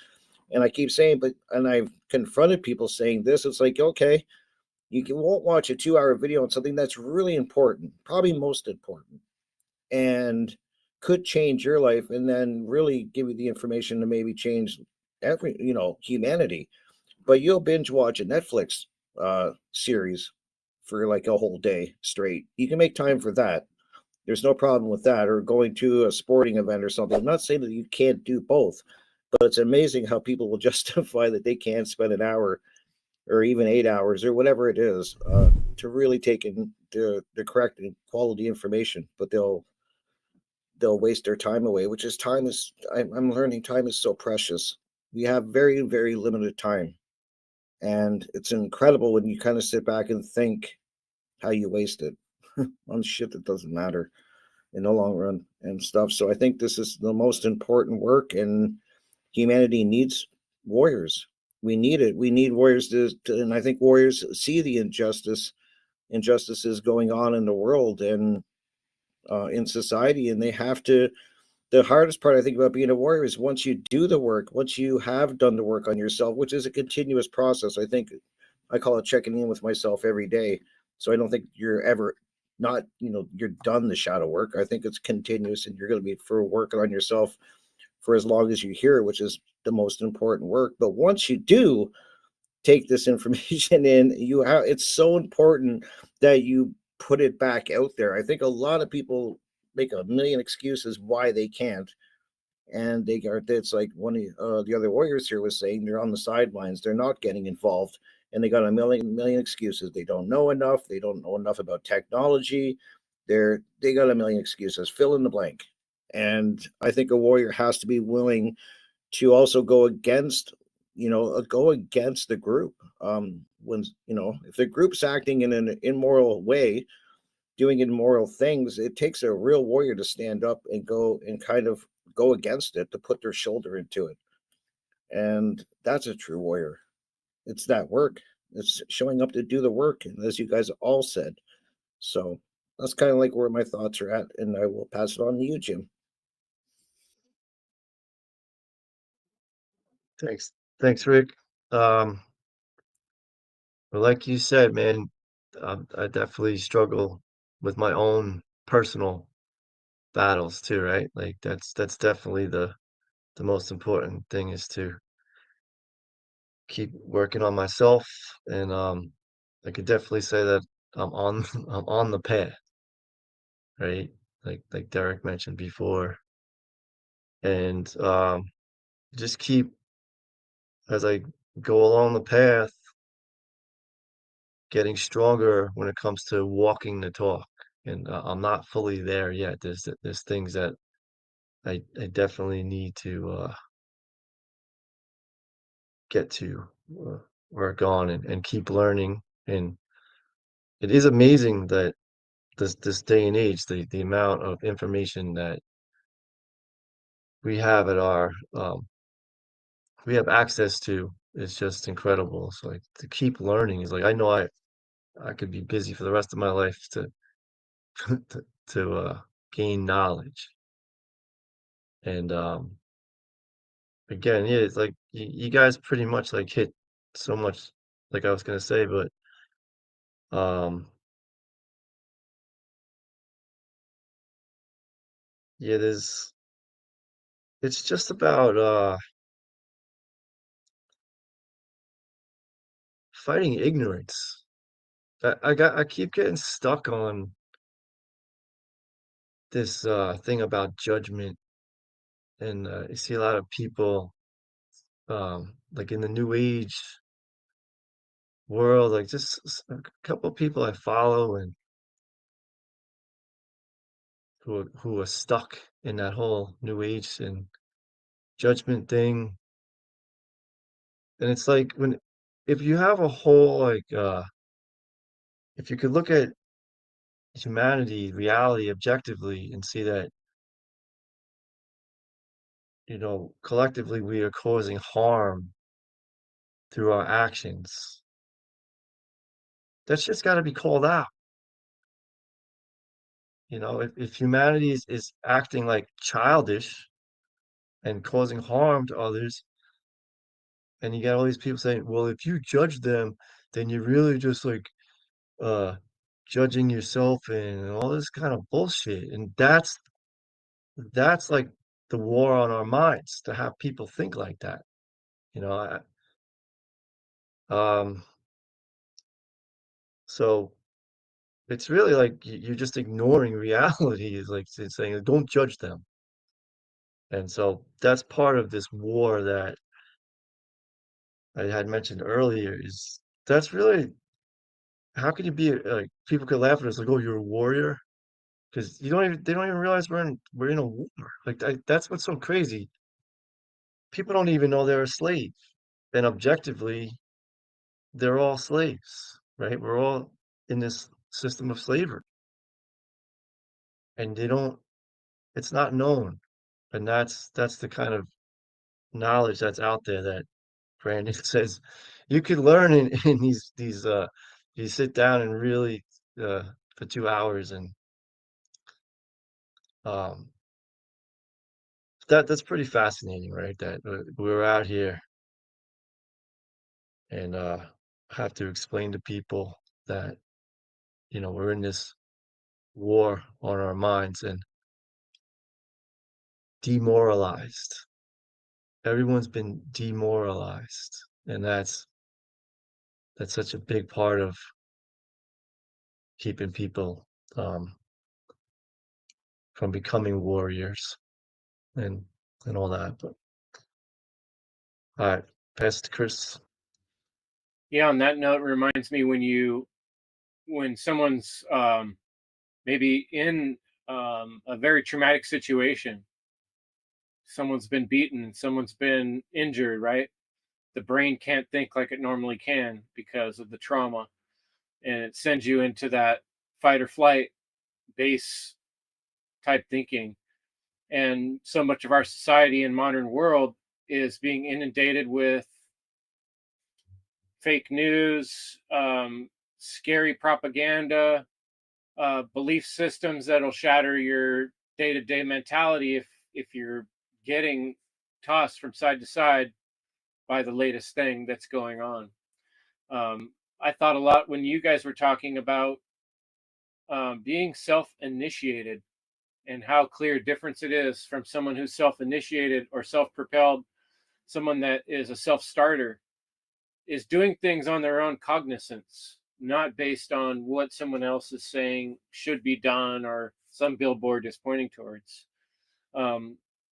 And I keep saying, and I've confronted people saying this. It's like, okay, won't watch a 2 hour video on something that's really important, probably most important, and could change your life, and then really give you the information to maybe change humanity. But you'll binge watch a Netflix series for like a whole day straight. You can make time for that. There's no problem with that, or going to a sporting event or something. I'm not saying that you can't do both, but it's amazing how people will justify that they can't spend an hour or even 8 hours or whatever it is to really take in the correct and quality information. But they'll waste their time away, which is time is I'm learning time is so precious. We have very, very limited time. And it's incredible when you kind of sit back and think how you waste it on shit that doesn't matter in the long run and stuff. So I think this is the most important work, and humanity needs warriors. We need it. We need warriors and I think warriors see the injustices going on in the world and in society, and they have to. The hardest part I think about being a warrior is once you do the work, once you have done the work on yourself, which is a continuous process. I think I call it checking in with myself every day. So I don't think you're ever not, you're done the shadow work. I think it's continuous, and you're going to be for working on yourself for as long as you're here, which is the most important work. But once you do take this information in, it's so important that you put it back out there. I think a lot of people make a million excuses why they can't, and it's like one of the other warriors here was saying, they're on the sidelines, they're not getting involved, and they got a million excuses. They don't know enough, they don't know enough about technology, they got a million excuses, fill in the blank. And I think a warrior has to be willing to also go against, go against the group. When, if the group's acting in an immoral way, doing immoral things, it takes a real warrior to stand up and go and kind of go against it, to put their shoulder into it. And that's a true warrior. It's that work. It's showing up to do the work, and as you guys all said. So that's kind of like where my thoughts are at, and I will pass it on to you, Jim. Thanks, Rick. But like you said, man, I definitely struggle with my own personal battles too, right? Like that's definitely the most important thing, is to keep working on myself. And I could definitely say that I'm on I'm on the path, right? Like Derek mentioned before. And just keep, as I go along the path, getting stronger when it comes to walking the talk. And I'm not fully there yet. There's things that I definitely need to get to work on, and keep learning. And it is amazing that this day and age, the amount of information that we have at our we have access to is just incredible. So like, to keep learning is like, I know I could be busy for the rest of my life to to gain knowledge. And again, yeah, it's like you guys pretty much like hit so much, like I was gonna say. But um yeah, it's just about fighting ignorance. I keep getting stuck on this thing about judgment. And you see a lot of people, like in the new age world, like just a couple of people I follow, and who are stuck in that whole new age and judgment thing. And it's like, when if you have a whole, like if you could look at humanity, reality objectively, and see that, collectively we are causing harm through our actions, that's just got to be called out. If humanity is acting like childish and causing harm to others, and you get all these people saying, well, if you judge them, then you're really just like uh judging yourself, and all this kind of bullshit. And that's like the war on our minds, to have people think like that. you know um so it's really like you're just ignoring reality. Is like saying, don't judge them. And so that's part of this war that I had mentioned earlier. Is that's really, how can you be like, people could laugh at us like, oh, you're a warrior, because they don't even realize we're in a war. Like, that's what's so crazy. People don't even know they're a slave, and objectively, they're all slaves, right? We're all in this system of slavery, and they don't. It's not known, and that's the kind of knowledge that's out there that Brandon says you could learn in these you sit down and really for 2 hours. And um that's pretty fascinating, right? That we're out here, and have to explain to people that we're in this war on our minds, and demoralized. Everyone's been demoralized, and that's such a big part of keeping people um from becoming warriors. And and all that. But all right, pass it to Chris. Yeah, on that note, reminds me when someone's maybe in a very traumatic situation, someone's been beaten, someone's been injured, right? The brain can't think like it normally can because of the trauma, and it sends you into that fight or flight base type thinking. And so much of our society and modern world is being inundated with fake news, scary propaganda, belief systems that'll shatter your day-to-day mentality if you're getting tossed from side to side by the latest thing that's going on. I thought a lot when you guys were talking about being self-initiated and how clear a difference it is from someone who's self-initiated or self-propelled, someone that is a self-starter, is doing things on their own cognizance, not based on what someone else is saying should be done or some billboard is pointing towards.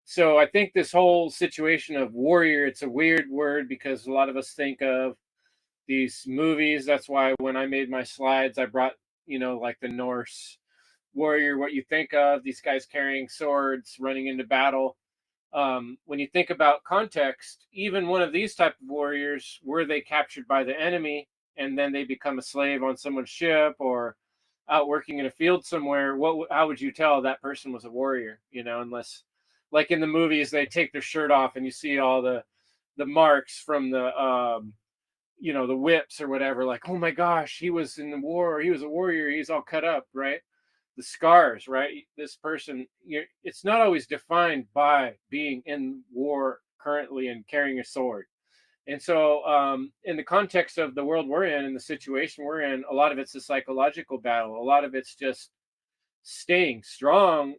So I think this whole situation of warrior, it's a weird word because a lot of us think of these movies. That's why when I made my slides, I brought, like the Norse warrior, what you think of, these guys carrying swords, running into battle. When you think about context, even one of these type of warriors, were they captured by the enemy and then they become a slave on someone's ship or out working in a field somewhere, how would you tell that person was a warrior? Unless, like in the movies, they take their shirt off and you see all the marks from the the whips or whatever, like, oh my gosh, he was in the war, he was a warrior, he's all cut up, right? The scars, right? This person, it's not always defined by being in war currently and carrying a sword. And so in the context of the world we're in and the situation we're in, a lot of it's a psychological battle. A lot of it's just staying strong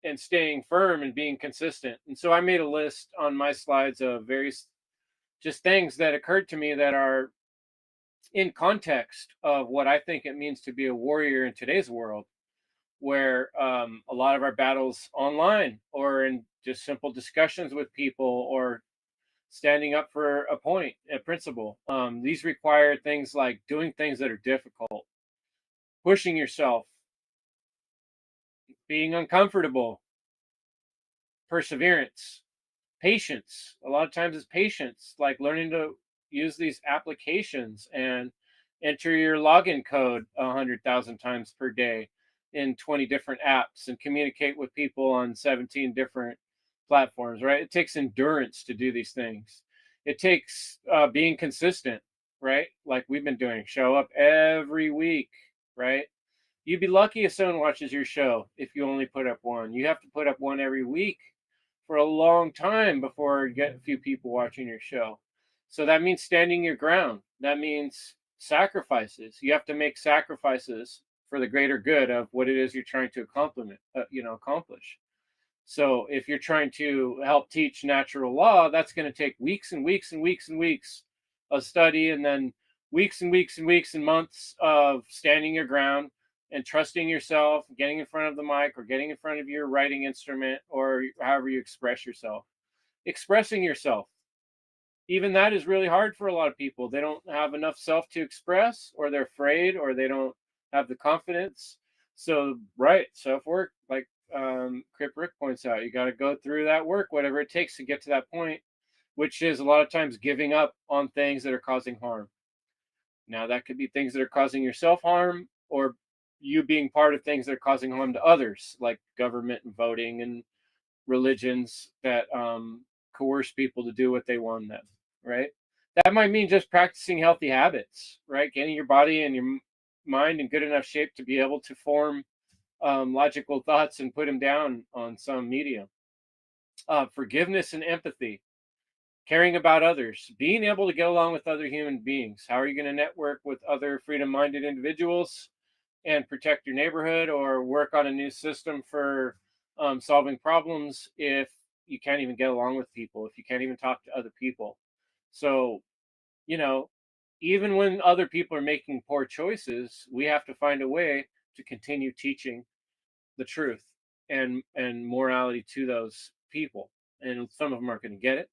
and staying firm and being consistent. And so I made a list on my slides of various just things that occurred to me that are in context of what I think it means to be a warrior in today's world, where a lot of our battles online or in just simple discussions with people or standing up for a point, a principle. These require things like doing things that are difficult, pushing yourself, being uncomfortable, perseverance, patience. A lot of times it's patience, like learning to use these applications and enter your login code 100,000 times per day in 20 different apps and communicate with people on 17 different platforms, right? It takes endurance to do these things. It takes being consistent, right? Like we've been doing, show up every week, right? You'd be lucky if someone watches your show if you only put up one. You have to put up one every week for a long time before you get a few people watching your show. So that means standing your ground. That means sacrifices. You have to make sacrifices for the greater good of what it is you're trying to accomplish. So if you're trying to help teach natural law, that's going to take weeks and weeks and weeks and weeks of study, and then weeks and weeks and weeks and months of standing your ground and trusting yourself, getting in front of the mic or getting in front of your writing instrument or however you express yourself. Expressing yourself, even that is really hard for a lot of people. They don't have enough self to express, or they're afraid, or they don't have the confidence. So, right, self-work, like Crip Rick points out, you got to go through that work, whatever it takes to get to that point, which is a lot of times giving up on things that are causing harm. Now, that could be things that are causing yourself harm, or you being part of things that are causing harm to others, like government and voting and religions that coerce people to do what they want them, right? That might mean just practicing healthy habits, right? Getting your body and your mind in good enough shape to be able to form logical thoughts and put them down on some medium. Forgiveness and empathy, caring about others, being able to get along with other human beings. How are you going to network with other freedom-minded individuals and protect your neighborhood or work on a new system for solving problems if you can't even get along with people, if you can't even talk to other people? So, even when other people are making poor choices, we have to find a way to continue teaching the truth and morality to those people. and some of them aren't going to get it.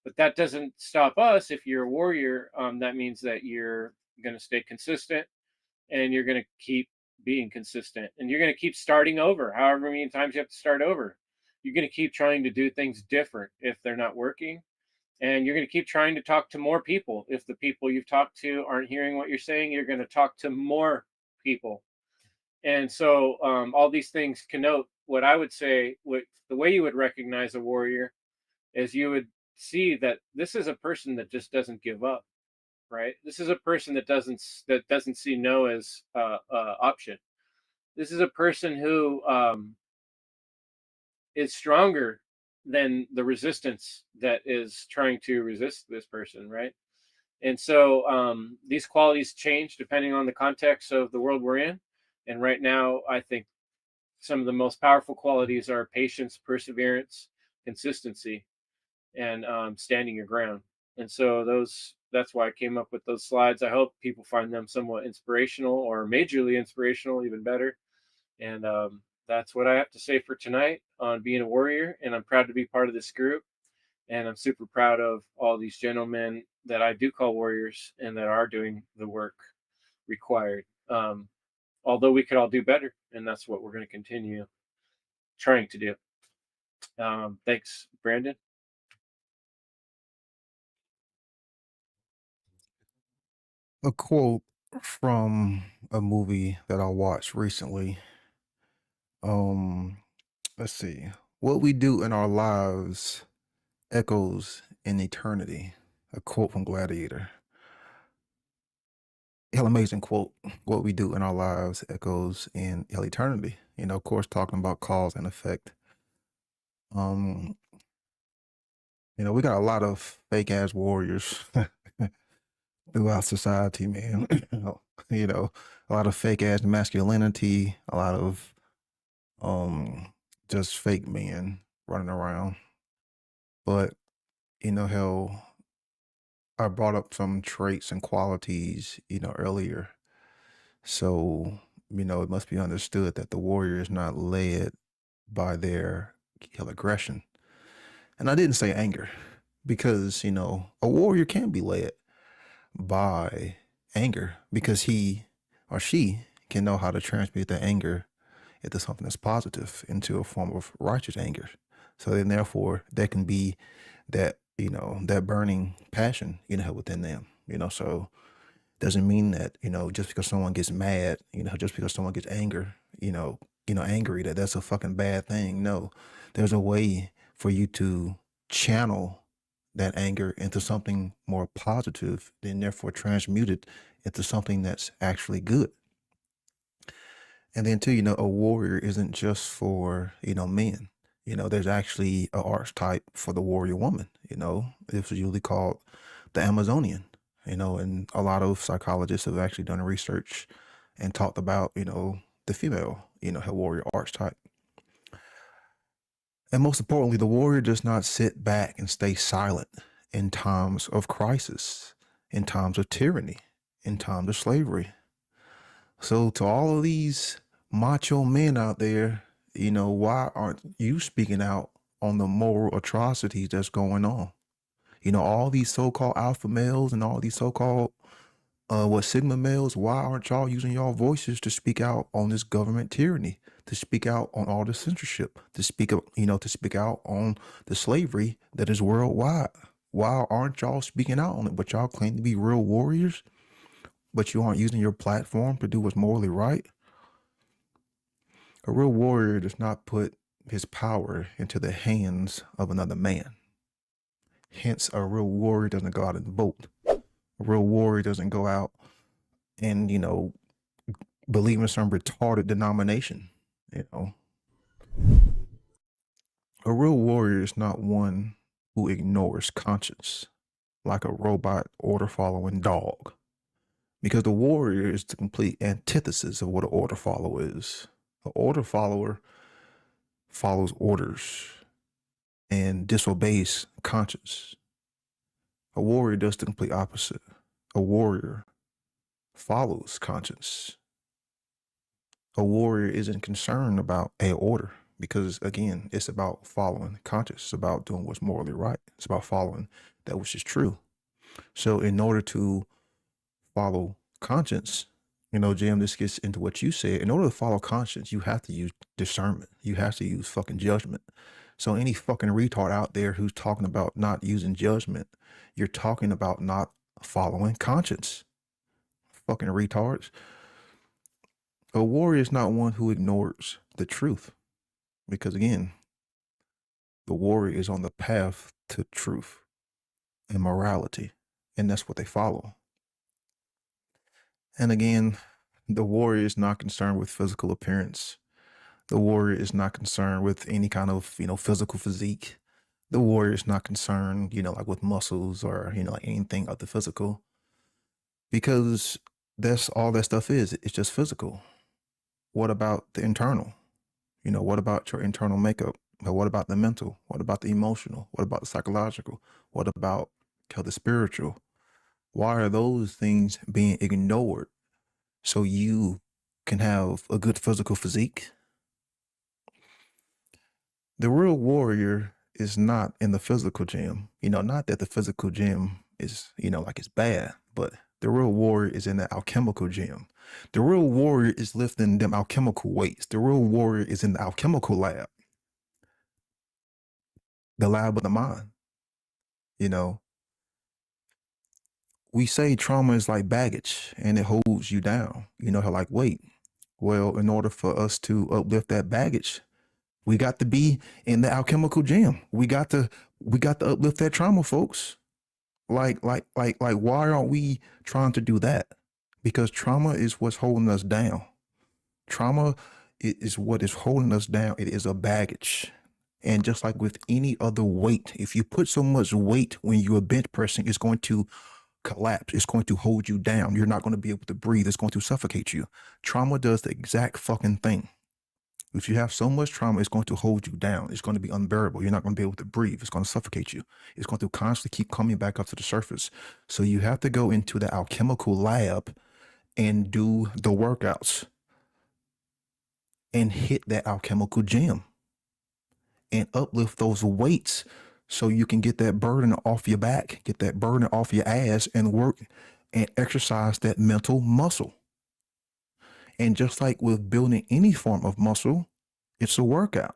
But that doesn't stop us. If you're a warrior, that means that you're going to stay consistent, and you're going to keep being consistent, and you're going to keep starting over. However many times you have to start over, you're going to keep trying to do things different if they're not working, and you're going to keep trying to talk to more people. If the people you've talked to aren't hearing what you're saying, you're going to talk to more people. And so all these things connote what I would say, what the way you would recognize a warrior is you would see that this is a person that just doesn't give up, right? This is a person that doesn't see no as option. This is a person who is stronger than the resistance that is trying to resist this person, right? And so these qualities change depending on the context of the world we're in. And right now, I think some of the most powerful qualities are patience, perseverance, consistency, and standing your ground. And so that's why I came up with those slides. I hope people find them somewhat inspirational or majorly inspirational, even better. And that's what I have to say for tonight on being a warrior. And I'm proud to be part of this group. And I'm super proud of all these gentlemen that I do call warriors and that are doing the work required. Although we could all do better. And that's what we're going to continue trying to do. Thanks, Brandon. A quote from a movie that I watched recently. Let's see. What we do in our lives echoes in eternity. A quote from Gladiator. Hell amazing quote. What we do in our lives echoes in hell eternity. You know, of course, talking about cause and effect. You know, we got a lot of fake ass warriors throughout society, man. You know, a lot of fake ass masculinity, a lot of just fake men running around. But you know how I brought up some traits and qualities, you know, earlier. So, you know, it must be understood that the warrior is not led by their kill aggression. And I didn't say anger because, you know, a warrior can be led by anger because he or she can know how to transmute that anger into something that's positive, into a form of righteous anger. So then therefore there can be that, you know, that burning passion, you know, within them, you know. So doesn't mean that, you know, just because someone gets mad, you know, just because someone gets angry, angry, that's a fucking bad thing. No, there's a way for you to channel that anger into something more positive, then therefore transmute it into something that's actually good. And then too, you know, a warrior isn't just for, you know, men. You know, there's actually an archetype for the warrior woman. You know, it's usually called the Amazonian. You know, and a lot of psychologists have actually done research and talked about, you know, the female, you know, her warrior archetype. And most importantly, the warrior does not sit back and stay silent in times of crisis, in times of tyranny, in times of slavery. So to all of these macho men out there, you know, why aren't you speaking out on the moral atrocities that's going on? You know, all these so-called alpha males and all these so-called Sigma males, why aren't y'all using y'all voices to speak out on this government tyranny, to speak out on all the censorship, to speak up, you know, to speak out on the slavery that is worldwide? Why aren't y'all speaking out on it? But y'all claim to be real warriors, but you aren't using your platform to do what's morally right. A real warrior does not put his power into the hands of another man. Hence, a real warrior doesn't go out and vote. A real warrior doesn't go out and, you know, believe in some retarded denomination, you know. A real warrior is not one who ignores conscience like a robot order-following dog. Because the warrior is the complete antithesis of what an order follower is. An order follower follows orders and disobeys conscience. A warrior does the complete opposite. A warrior follows conscience. A warrior isn't concerned about a order because again, it's about following conscience. It's about doing what's morally right. It's about following that which is true. So in order to follow conscience, Jim, this gets into what you said. In order to follow conscience, you have to use discernment. You have to use fucking judgment. So any fucking retard out there who's talking about not using judgment, you're talking about not following conscience. Fucking retards. A warrior is not one who ignores the truth, because again, the warrior is on the path to truth and morality, and that's what they follow. And again, the warrior is not concerned with physical appearance. The warrior is not concerned with any kind of, physical physique. The warrior is not concerned, like with muscles or, like anything of the physical, because that's all that stuff is. It's just physical. What about the internal? What about your internal makeup? What about the mental? What about the emotional? What about the psychological? What about the spiritual? Why are those things being ignored so you can have a good physical physique? The real warrior is not in the physical gym. Not that the physical gym is, like it's bad, but the real warrior is in the alchemical gym. The real warrior is lifting them alchemical weights. The real warrior is in the alchemical lab. The lab of the mind. We say trauma is like baggage and it holds you down, how like weight. Well, in order for us to uplift that baggage, we got to be in the alchemical gym. We got to uplift that trauma, folks. Like, why aren't we trying to do that? Because trauma is what's holding us down. Trauma is what is holding us down. It is a baggage. And just like with any other weight, if you put so much weight when you are bench pressing, it's going to collapse. It's going to hold you down. You're not going to be able to breathe. It's going to suffocate you. Trauma does the exact fucking thing. If you have so much trauma, it's going to hold you down. It's going to be unbearable. You're not going to be able to breathe. It's going to suffocate you. It's going to constantly keep coming back up to the surface. So you have to go into the alchemical lab and do the workouts and hit that alchemical gym and uplift those weights so you can get that burden off your back, get that burden off your ass, and work and exercise that mental muscle. And just like with building any form of muscle, it's a workout.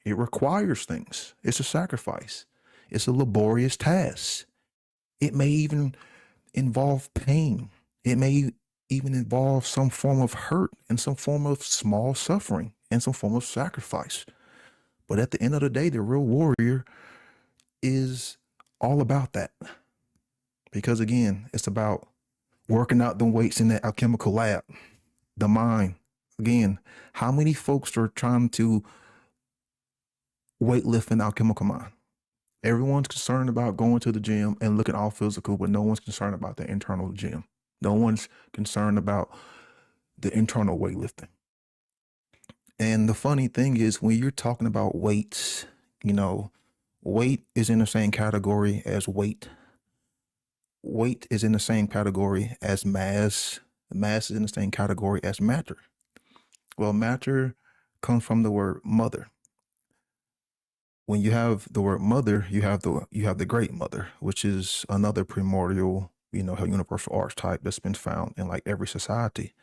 It requires things. It's a sacrifice. It's a laborious task. It may even involve pain. It may even involve some form of hurt and some form of small suffering and some form of sacrifice. But at the end of the day, the real warrior is all about that. Because again, it's about working out the weights in that alchemical lab, the mind. Again, how many folks are trying to weightlift an alchemical mind? Everyone's concerned about going to the gym and looking all physical, but no one's concerned about the internal gym. No one's concerned about the internal weightlifting. And the funny thing is, when you're talking about weights, weight is in the same category as weight. Weight is in the same category as mass. Mass is in the same category as matter. Well, matter comes from the word mother. When you have the word mother, you have the great mother, which is another primordial, universal archetype that's been found in like every society.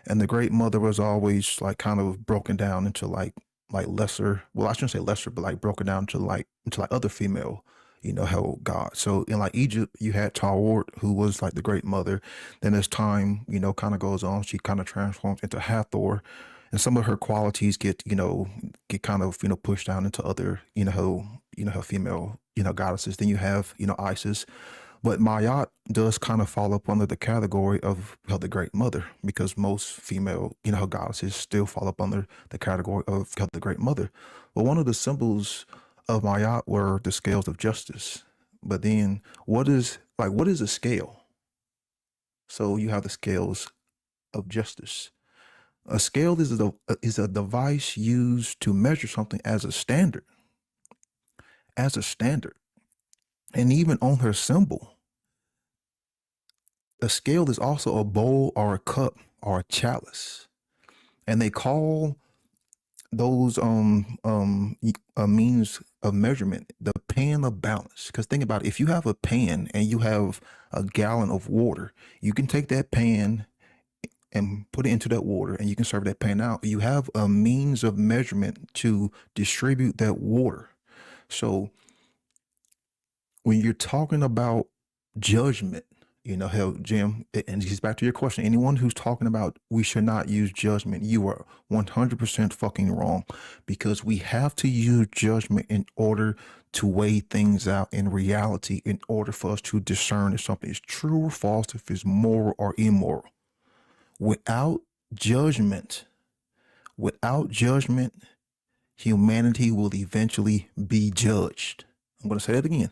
And the great mother was always like kind of broken down into like lesser, well, I shouldn't say lesser, but like broken down into like other female, held gods. So in like Egypt, you had Tawort, who was like the great mother. Then as time, kind of goes on, she kind of transforms into Hathor, and some of her qualities get kind of, pushed down into other, her female, goddesses. Then you have, Isis. But Mayat does kind of fall up under the category of the Great Mother, because most female, goddesses still fall up under the category of the Great Mother. Well, one of the symbols of Mayat were the scales of justice. But then what is a scale? So you have the scales of justice. A scale is a device used to measure something as a standard. As a standard. And even on her symbol, a scale is also a bowl or a cup or a chalice. And they call those means of measurement, the pan of balance. Because think about it, if you have a pan and you have a gallon of water, you can take that pan and put it into that water and you can serve that pan out. You have a means of measurement to distribute that water. So when you're talking about judgment, hell, Jim, and it's back to your question. Anyone who's talking about we should not use judgment, you are 100% fucking wrong, because we have to use judgment in order to weigh things out in reality, in order for us to discern if something is true or false, if it's moral or immoral. Without judgment, humanity will eventually be judged. I'm going to say that again.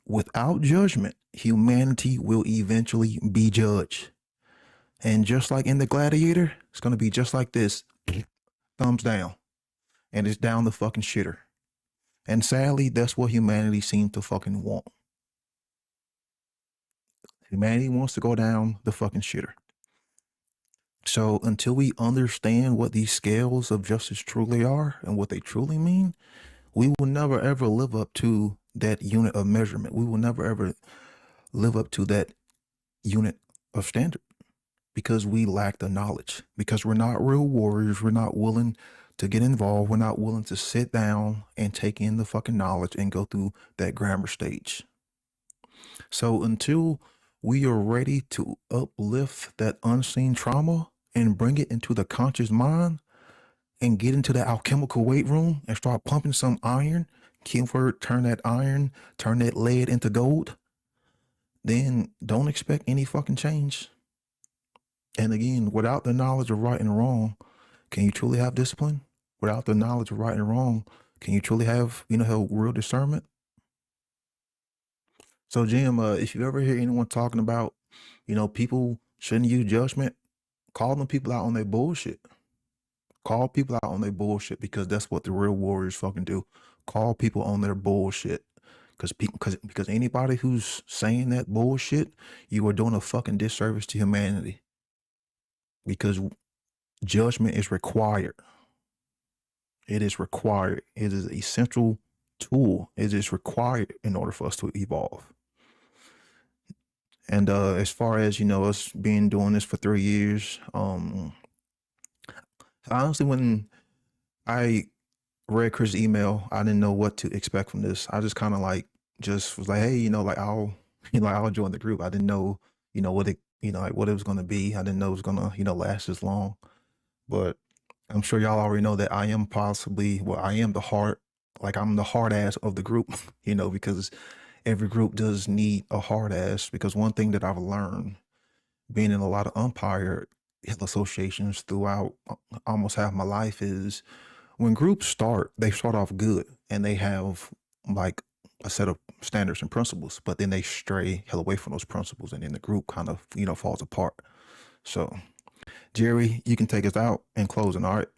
Without judgment, humanity will eventually be judged. And just like in The Gladiator, it's going to be just like this. Thumbs down. And it's down the fucking shitter. And sadly, that's what humanity seems to fucking want. Humanity wants to go down the fucking shitter. So until we understand what these scales of justice truly are and what they truly mean, we will never ever live up to that unit of measurement. We will never ever live up to that unit of standard, because we lack the knowledge, because we're not real warriors. We're not willing to get involved. We're not willing to sit down and take in the fucking knowledge and go through that grammar stage. So until we are ready to uplift that unseen trauma and bring it into the conscious mind and get into the alchemical weight room and start pumping some iron, keyword, turn that lead into gold, then don't expect any fucking change. And again, without the knowledge of right and wrong, can you truly have discipline? Without the knowledge of right and wrong, can you truly have, real discernment? So, Jim, if you ever hear anyone talking about, people shouldn't use judgment, call them people out on their bullshit. Call people out on their bullshit, because that's what the real warriors fucking do. Call people on their bullshit. Because anybody who's saying that bullshit, you are doing a fucking disservice to humanity. Because judgment is required. It is required. It is an essential tool. It is required in order for us to evolve. And as far as, us doing this for 3 years, honestly, when I read Chris' email, I didn't know what to expect from this. I just kind of was like, hey, I'll join the group. I didn't know, what it, what it was going to be. I didn't know it was going to, last as long. But I'm sure y'all already know that I am I'm the hard ass of the group, because every group does need a hard ass. Because one thing that I've learned being in a lot of umpire associations throughout almost half my life is when groups start, they start off good and they have like a set of standards and principles, but then they stray hell away from those principles, and then the group kind of, falls apart. So, Jerry, you can take us out and closing, all right?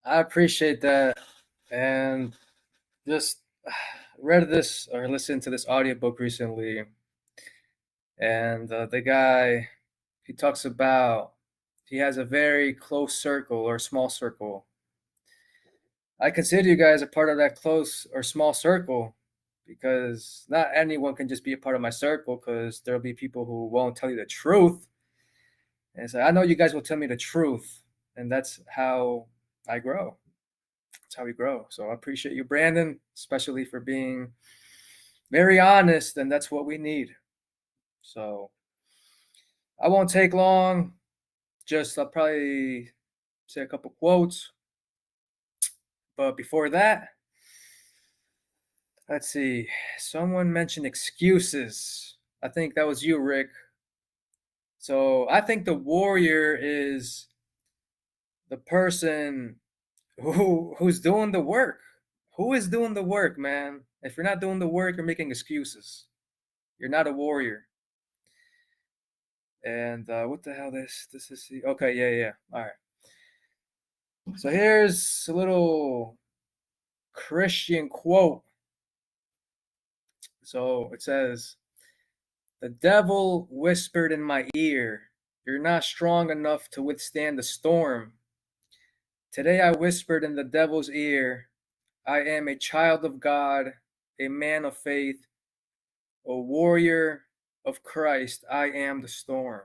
I appreciate that. And just read this or listened to this audiobook recently. And the guy, he talks about he has a very close circle or small circle. I consider you guys a part of that close or small circle, because not anyone can just be a part of my circle, because there'll be people who won't tell you the truth. And so I know you guys will tell me the truth, and that's how I grow. That's how we grow. So I appreciate you, Brandon, especially for being very honest, and that's what we need. So I won't take long. I'll probably say a couple quotes. But before that, let's see. Someone mentioned excuses. I think that was you, Rick. So I think the warrior is the person who's doing the work. Who is doing the work, man? If you're not doing the work, you're making excuses. You're not a warrior. And what the hell this is? Okay, yeah. All right. So here's a little Christian quote. So it says, "The devil whispered in my ear You're not strong enough to withstand the storm. Today I whispered in the devil's ear, I am a child of God, a man of faith, a warrior of Christ. I am the storm.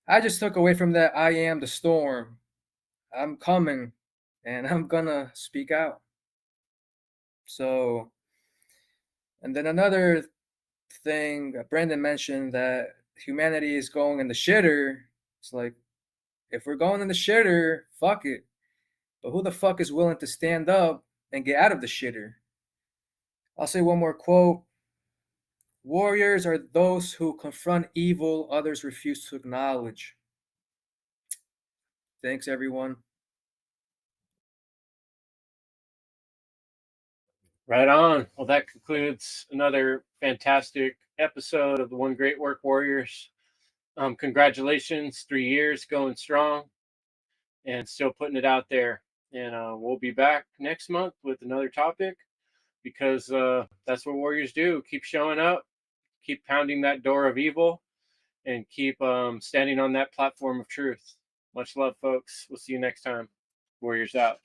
I just took away from that, I am the storm. I'm coming and I'm gonna speak out. So, and then another thing, Brandon mentioned that humanity is going in the shitter. It's like, if we're going in the shitter, fuck it. But who the fuck is willing to stand up and get out of the shitter? I'll say one more quote. Warriors are those who confront evil others refuse to acknowledge. Thanks, everyone. Right on. Well, that concludes another fantastic episode of the One Great Work Warriors. Congratulations, 3 years going strong and still putting it out there. And we'll be back next month with another topic, because that's what warriors do. Keep showing up, keep pounding that door of evil, and keep standing on that platform of truth. Much love, folks. We'll see you next time. Warriors out.